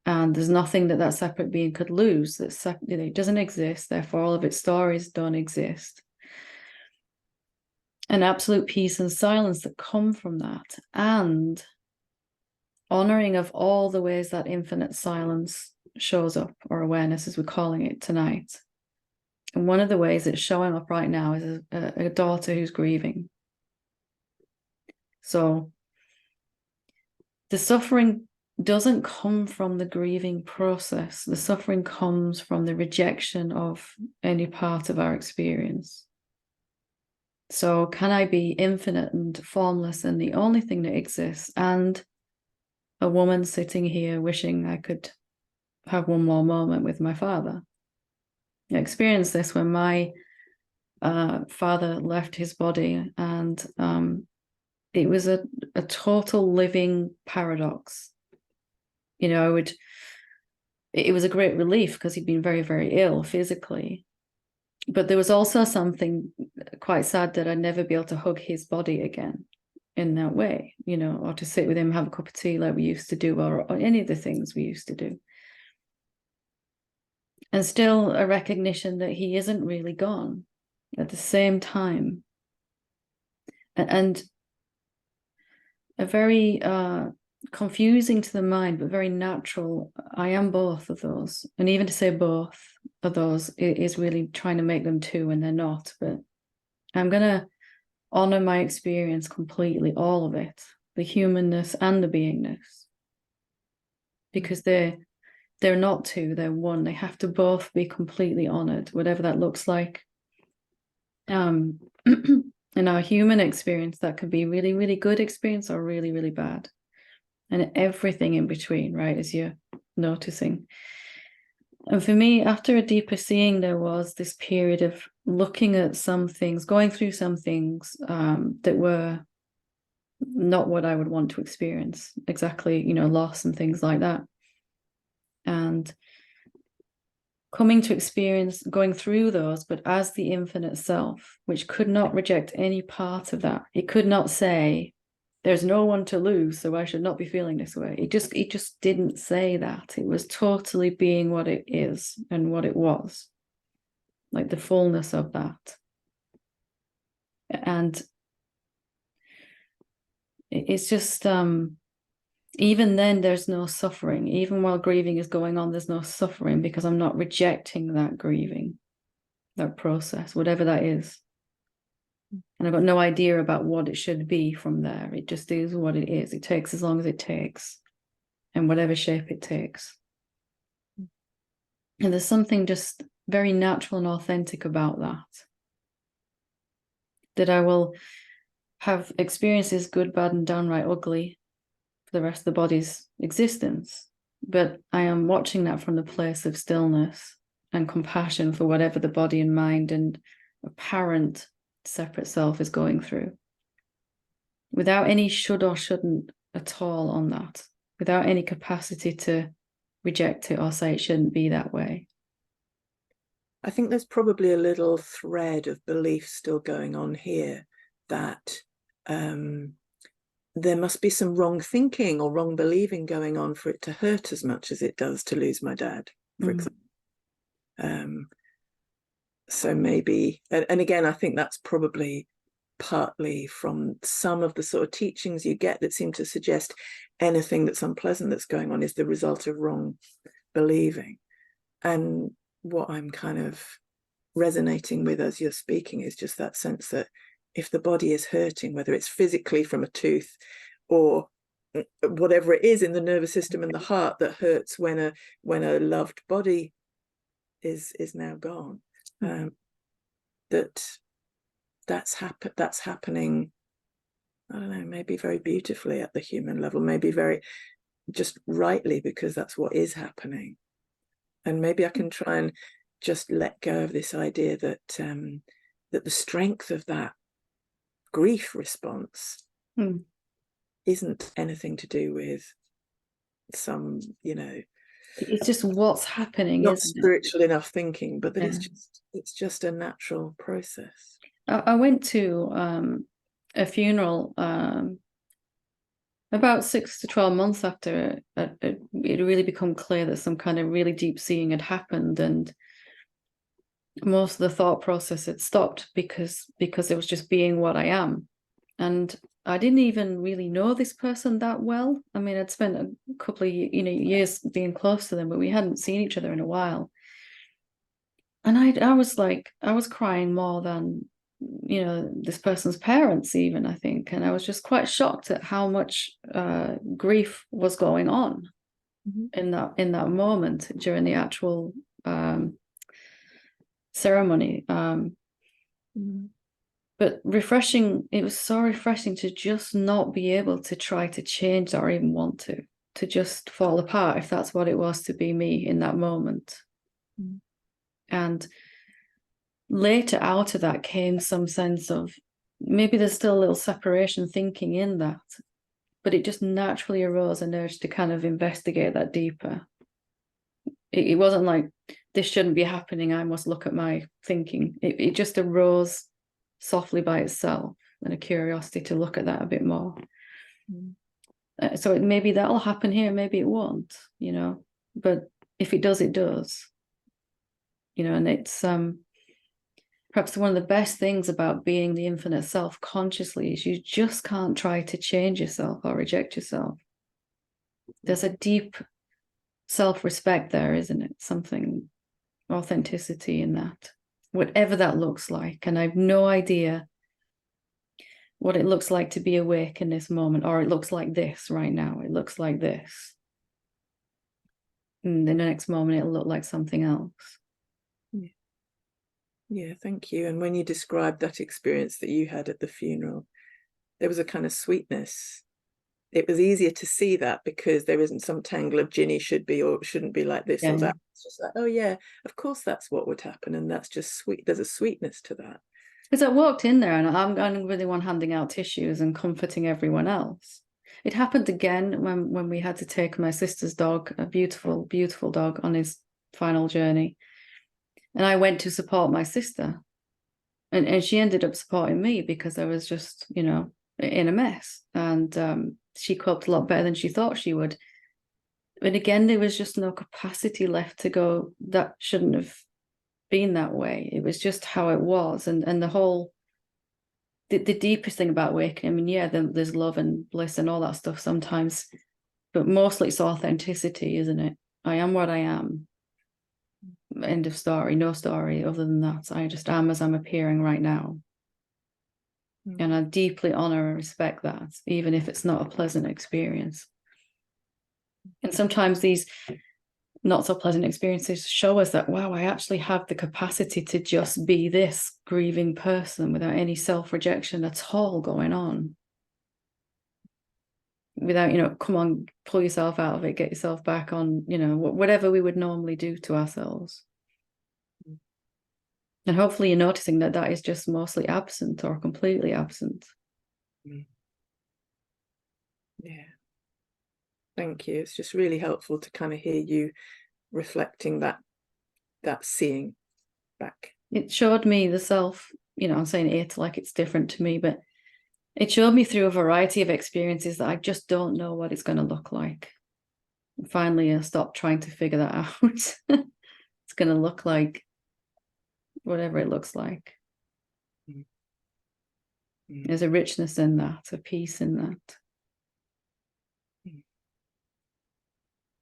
And there's nothing that separate being could lose. It doesn't exist. Therefore, all of its stories don't exist. And absolute peace and silence that come from that, and honoring of all the ways that infinite silence shows up, or awareness as we're calling it tonight. And one of the ways it's showing up right now is a daughter who's grieving. So the suffering doesn't come from the grieving process. The suffering comes from the rejection of any part of our experience. So can I be infinite and formless and the only thing that exists, and a woman sitting here wishing I could have one more moment with my father? I experienced this when my father left his body, and it was a total living paradox. You know, it was a great relief because he'd been very, very ill physically. But there was also something quite sad that I'd never be able to hug his body again. in that way, you know, or to sit with him, have a cup of tea like we used to do, or any of the things we used to do. And still a recognition that he isn't really gone at the same time. And a very confusing to the mind, but very natural, I am both of those. And even to say both of those is really trying to make them two, and they're not. But I'm going to honor my experience completely, all of it, the humanness and the beingness, because they're not two, they're one. They have to both be completely honored, whatever that looks like. In our human experience, that could be really, really good experience or really, really bad. And everything in between, right, as you're noticing. And for me, after a deeper seeing, there was this period of looking at some things, going through some things that were not what I would want to experience, exactly, you know, loss and things like that. And coming to experience going through those, but as the infinite self, which could not reject any part of that. It could not say, there's no one to lose, so I should not be feeling this way. It just didn't say that. It was totally being what it is and what it was, like the fullness of that. And it's just, even then, there's no suffering. Even while grieving is going on, there's no suffering, because I'm not rejecting that grieving, that process, whatever that is. And I've got no idea about what it should be from there. It just is what it is. It takes as long as it takes, and whatever shape it takes. And there's something just very natural and authentic about that. That I will have experiences, good, bad, and downright ugly, for the rest of the body's existence. But I am watching that from the place of stillness and compassion for whatever the body and mind and apparent separate self is going through, without any should or shouldn't at all on that, without any capacity to reject it or say it shouldn't be that way. I think there's probably a little thread of belief still going on here, that there must be some wrong thinking or wrong believing going on for it to hurt as much as it does to lose my dad, for example. So maybe, and again, I think that's probably partly from some of the sort of teachings you get that seem to suggest anything that's unpleasant that's going on is the result of wrong believing. And what I'm kind of resonating with as you're speaking is just that sense that if the body is hurting, whether it's physically from a tooth or whatever it is in the nervous system and the heart that hurts when a loved body is now gone, that's happening, I don't know, maybe very beautifully at the human level, maybe very just rightly, because that's what is happening. And maybe I can try and just let go of this idea that that the strength of that grief response isn't anything to do with some, you know, it's just what's happening, not isn't spiritual enough thinking, but that Yeah. it's just a natural process. I went to a funeral about 6 to 12 months after it really become clear that some kind of really deep seeing had happened, and most of the thought process had stopped because it was just being what I am. And I didn't even really know this person that well. I mean, I'd spent a couple of years being close to them, but we hadn't seen each other in a while. And I was crying more than, you know, this person's parents even, I think. And I was just quite shocked at how much grief was going on in that moment during the actual ceremony. But refreshing, it was so refreshing to just not be able to try to change or even want to just fall apart, if that's what it was to be me in that moment. And later out of that came some sense of maybe there's still a little separation thinking in that, but it just naturally arose an urge to kind of investigate that deeper. It wasn't like, this shouldn't be happening, I must look at my thinking. It just arose softly by itself. and a curiosity to look at that a bit more. So maybe that'll happen here, maybe it won't, you know, but if it does, it does, you know. And it's perhaps one of the best things about being the infinite self consciously is you just can't try to change yourself or reject yourself. There's a deep self-respect there, isn't it? Something, authenticity in that, whatever that looks like. And I've no idea what it looks like to be awake in this moment, or it looks like this right now. It looks like this. And the next moment, it'll look like something else. Yeah, thank you. And when you described that experience that you had at the funeral, there was a kind of sweetness. It was easier to see that because there isn't some tangle of Ginny should be or shouldn't be like this or that. It's just like, oh yeah, of course that's what would happen. And that's just sweet. There's a sweetness to that. Because I walked in there and I'm really the one handing out tissues and comforting everyone else. It happened again when we had to take my sister's dog, a beautiful, beautiful dog, on his final journey. And I went to support my sister. And she ended up supporting me because I was just, you know, in a mess. And she coped a lot better than she thought she would. But again, there was just no capacity left to go, that shouldn't have been that way. It was just how it was. And the whole, the deepest thing about waking, I mean, yeah, there's love and bliss and all that stuff sometimes, but mostly it's authenticity, isn't it? I am what I am. End of story. No story other than that. I just am as I'm appearing right now. And I deeply honor and respect that, even if it's not a pleasant experience. And sometimes these not so pleasant experiences show us that, wow, I actually have the capacity to just be this grieving person without any self-rejection at all going on. Without, you know, come on, pull yourself out of it, get yourself back on, you know, whatever we would normally do to ourselves. And hopefully you're noticing that that is just mostly absent or completely absent. Yeah. Thank you. It's just really helpful to kind of hear you reflecting that seeing back. It showed me the self, you know, I'm saying it like it's different to me, but it showed me through a variety of experiences that I just don't know what it's going to look like. And finally, I stopped trying to figure that out. It's going to look like whatever it looks like. There's a richness in that, a peace in that.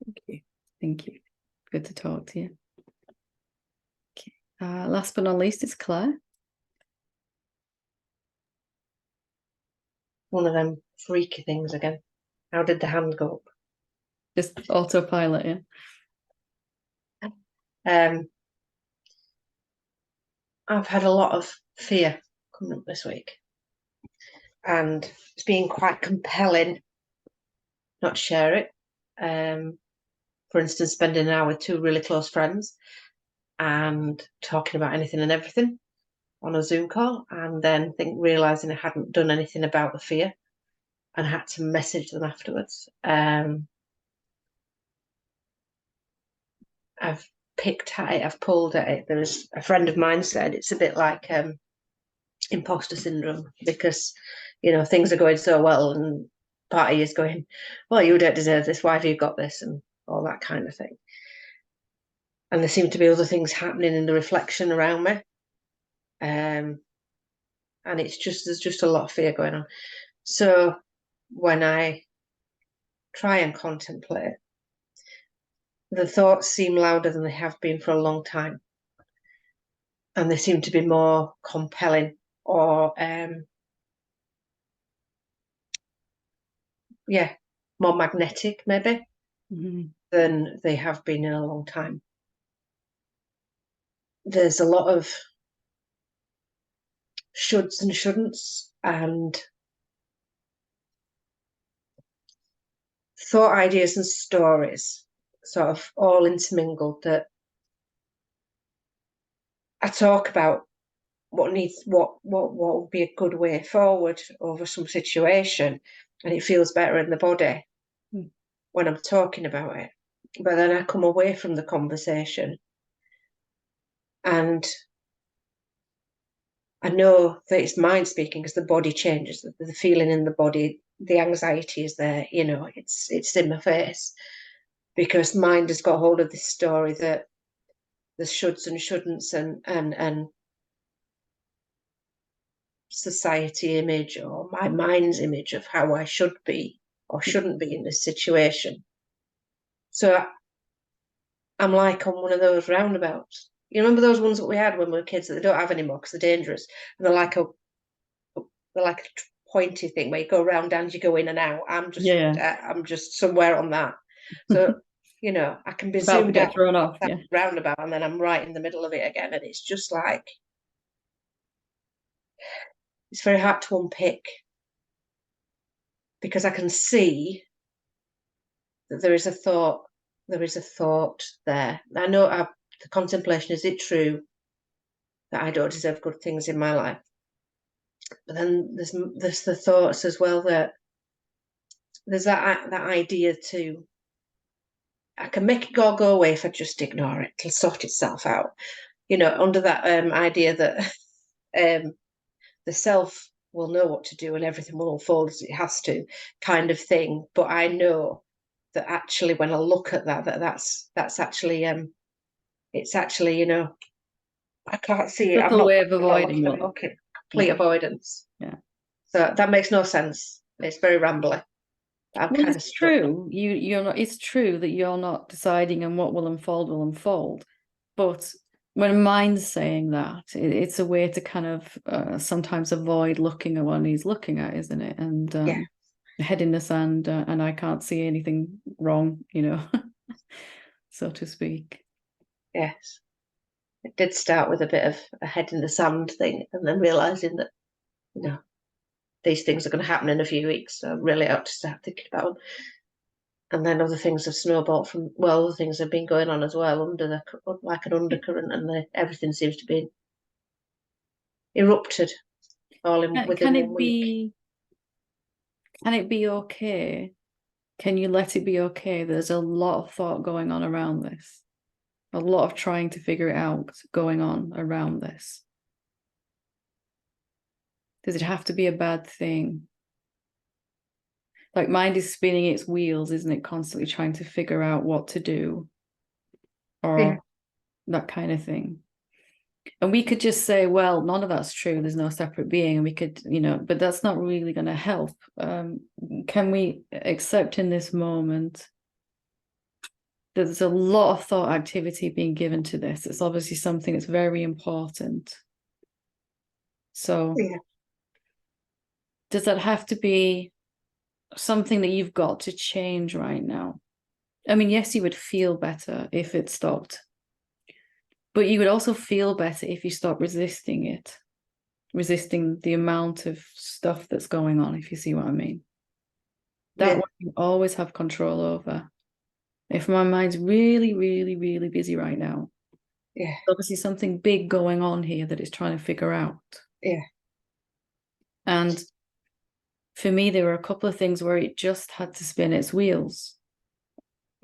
Thank you. Thank you. Good to talk to you. Okay. Last but not least, it's Claire. One of them freaky things again. How did the hand go up? Just autopilot, yeah. I've had a lot of fear coming up this week. And it's been quite compelling not to share it. For instance, spending an hour with two really close friends and talking about anything and everything on a Zoom call, and then realising I hadn't done anything about the fear and had to message them afterwards. I've picked at it, I've pulled at it. There's a friend of mine said it's a bit like imposter syndrome, because, you know, things are going so well and part of you is going, well, you don't deserve this, why have you got this, and all that kind of thing. And there seem to be other things happening in the reflection around me. And it's just, there's just a lot of fear going on. So when I try and contemplate, the thoughts seem louder than they have been for a long time. And they seem to be more compelling or, more magnetic maybe than they have been in a long time. There's a lot of shoulds and shouldn'ts and thought, ideas and stories sort of all intermingled, that I talk about what would be a good way forward over some situation, and it feels better in the body when I'm talking about it. But then I come away from the conversation and I know that it's mind speaking because the body changes, the feeling in the body, the anxiety is there, you know, it's in my face, because mind has got hold of this story that the shoulds and shouldn'ts and society image, or my mind's image of how I should be or shouldn't be in this situation. So I'm like on one of those roundabouts. You remember those ones that we had when we were kids that they don't have anymore because they're dangerous, and they're like a pointy thing where you go around and you go in and out. I'm just somewhere on that. So you know, I can be zoomed out thrown off, that roundabout, and then I'm right in the middle of it again, and it's just like, it's very hard to unpick, because I can see that there is a thought there. I know the contemplation, is it true that I don't deserve good things in my life? But then there's the thoughts as well, that there's that idea too. I can make it go away if I just ignore it. It'll sort itself out. You know, under that idea that the self will know what to do and everything will unfold as it has to, kind of thing. But I know that actually, when I look at that's actually it's actually, you know, I can't see it. It's a way of avoiding it. Okay, complete avoidance. Yeah. So that makes no sense. It's very rambly. Well, it's true. You're not. It's true that you're not deciding, and what will unfold. But when mind's saying that, it's a way to kind of sometimes avoid looking at what he's looking at, isn't it? And head in the sand, and I can't see anything wrong, you know, so to speak. Yes, it did start with a bit of a head in the sand thing, and then realizing that, you know, these things are going to happen in a few weeks, so I really ought to start thinking about them. And then other things have snowballed from, well, other things have been going on as well, under like an undercurrent, and everything seems to be erupted all within 1 week. Can it be okay? Can you let it be okay? There's a lot of thought going on around this, a lot of trying to figure it out going on around this. Does it have to be a bad thing? Like, mind is spinning its wheels, isn't it? Constantly trying to figure out what to do, or that kind of thing. And we could just say, well, none of that's true. There's no separate being. And we could, you know, but that's not really going to help. Can we accept in this moment that there's a lot of thought activity being given to this? It's obviously something that's very important. So does that have to be something that you've got to change right now? I mean, yes, you would feel better if it stopped, but you would also feel better if you stop resisting it, resisting the amount of stuff that's going on, if you see what I mean. That one you always have control over. If my mind's really, really, really busy right now, obviously something big going on here that it's trying to figure out. And for me, there were a couple of things where it just had to spin its wheels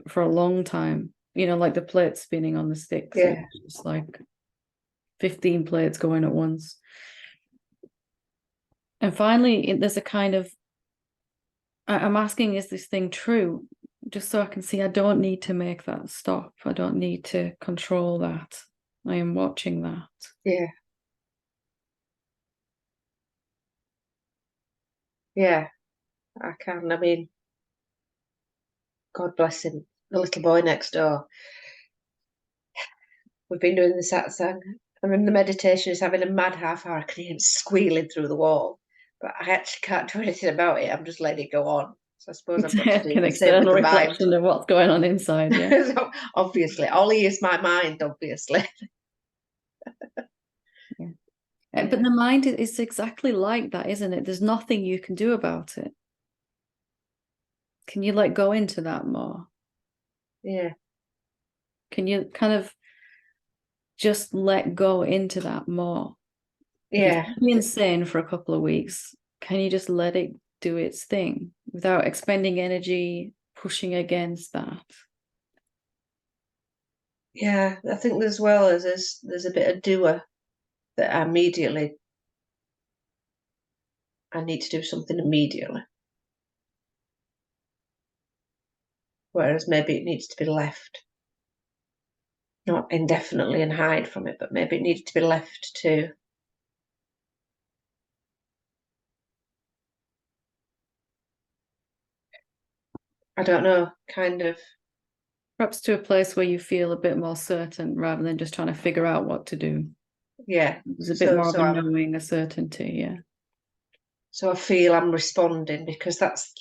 for a long time. You know, like the plates spinning on the sticks. It's like 15 plates going at once. And finally, there's a kind of, I'm asking, is this thing true? Just so I can see I don't need to make that stop. I don't need to control that. I am watching that. Yeah, I can. I mean, God bless him, the little boy next door. We've been doing the satsang, and in the meditation is having a mad half hour. I can hear him squealing through the wall, but I actually can't do anything about it. I'm just letting it go on. So I suppose I've got to do the same with the reflection of what's going on inside. So obviously, Ollie is my mind, obviously. But the mind is exactly like that, isn't it? There's nothing you can do about it. Can you let go into that more? Can you kind of just let go into that more? If it's insane for a couple of weeks, can you just let it do its thing without expending energy pushing against that? I think as well as there's a bit of doer that I immediately I need to do something immediately. Whereas maybe it needs to be left, not indefinitely and hide from it, but maybe it needs to be left to I don't know, kind of. Perhaps to a place where you feel a bit more certain rather than just trying to figure out what to do. Yeah. There's a bit more of a knowing, a certainty, yeah. So I feel I'm responding, because that's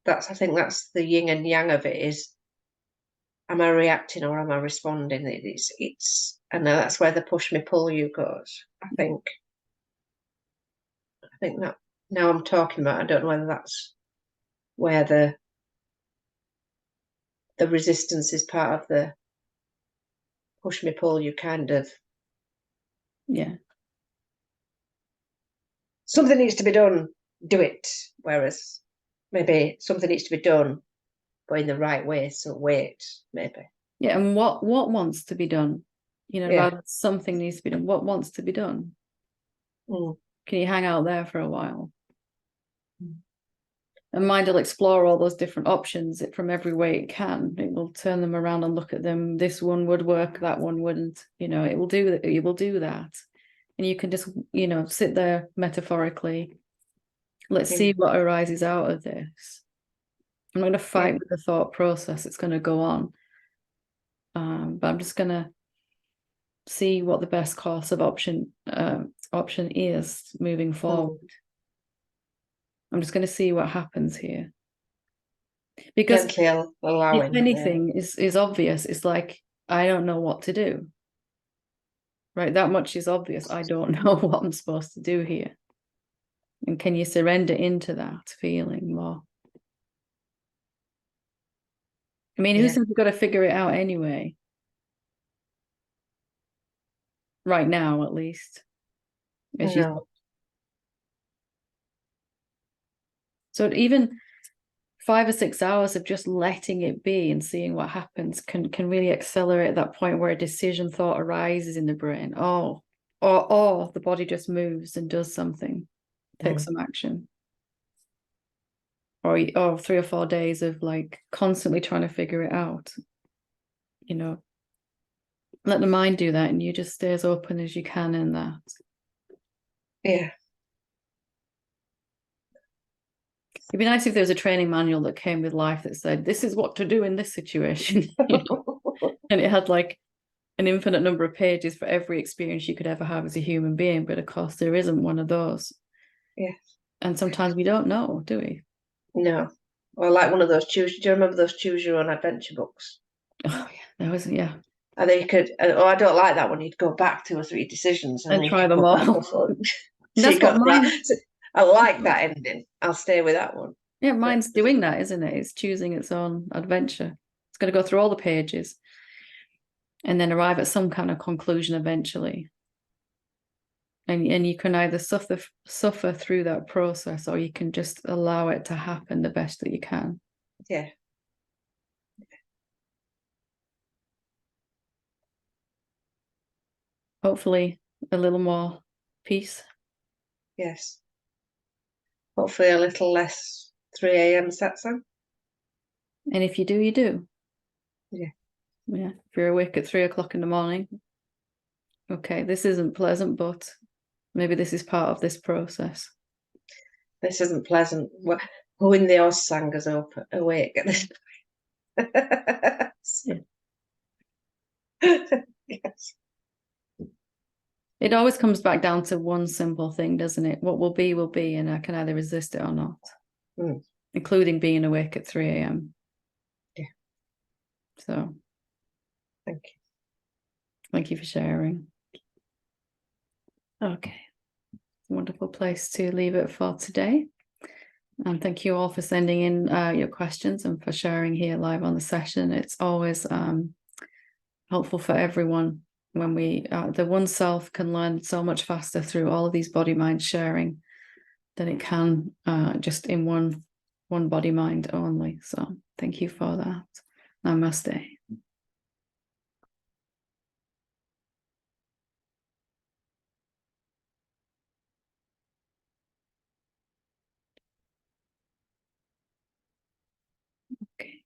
I think that's the yin and yang of it, is am I reacting or am I responding? It's and that's where the push me pull you goes. I think that now I'm talking about, I don't know whether that's where the resistance is part of the push me pull you, kind of. Yeah. Something needs to be done, do it. Whereas maybe something needs to be done, but in the right way. So wait, maybe. Yeah, and what wants to be done? You know, Yeah. rather something needs to be done. What wants to be done? Mm. Can you hang out there for a while? And mind will explore all those different options from every way it can. It will turn them around and look at them. This one would work, that one wouldn't. You know, it will do that. It will do that. And you can just, you know, sit there metaphorically. Let's see what arises out of this. I'm not going to fight with the thought process. It's going to go on. But I'm just going to see what the best course of option is moving forward. I'm just going to see what happens here. Because allowing, if anything is obvious, it's like, I don't know what to do. Right? That much is obvious. I don't know what I'm supposed to do here. And can you surrender into that feeling more? I mean, who says we've got to figure it out anyway? Right now, at least. So even 5 or 6 hours of just letting it be and seeing what happens can really accelerate that point where a decision thought arises in the brain. Or the body just moves and does something, takes some action. Or 3 or 4 days of like constantly trying to figure it out. You know, let the mind do that and you just stay as open as you can in that. Yeah. It'd be nice if there was a training manual that came with life that said, this is what to do in this situation. You know? And it had like an infinite number of pages for every experience you could ever have as a human being. But of course, there isn't one of those. Yeah. And sometimes we don't know, do we? No. Or like one of those do you remember those choose your own adventure books? Oh, yeah. There was, yeah. And then you could, I don't like that one. You'd go back 2 or 3 decisions and try them all. So that's what mine. I like that ending. I'll stay with that one. Yeah, mine's doing that, isn't it? It's choosing its own adventure. It's going to go through all the pages and then arrive at some kind of conclusion eventually. And you can either suffer through that process, or you can just allow it to happen the best that you can. Yeah. Hopefully a little more peace. Yes. Hopefully a little less 3 a.m. satsang. And if you do, you do. Yeah. Yeah. If you're awake at 3 o'clock in the morning, okay, this isn't pleasant, but maybe this is part of this process. This isn't pleasant. Who in the Satsangers awake at this point? Yes. It always comes back down to one simple thing, doesn't it? What will be, and I can either resist it or not. Including being awake at 3 a.m. Yeah. So thank you. Thank you for sharing. Okay. Wonderful place to leave it for today. And thank you all for sending in your questions and for sharing here live on the session. It's always helpful for everyone when the one self can learn so much faster through all of these body mind sharing than it can just in one body mind only. So thank you for that. Namaste. Okay.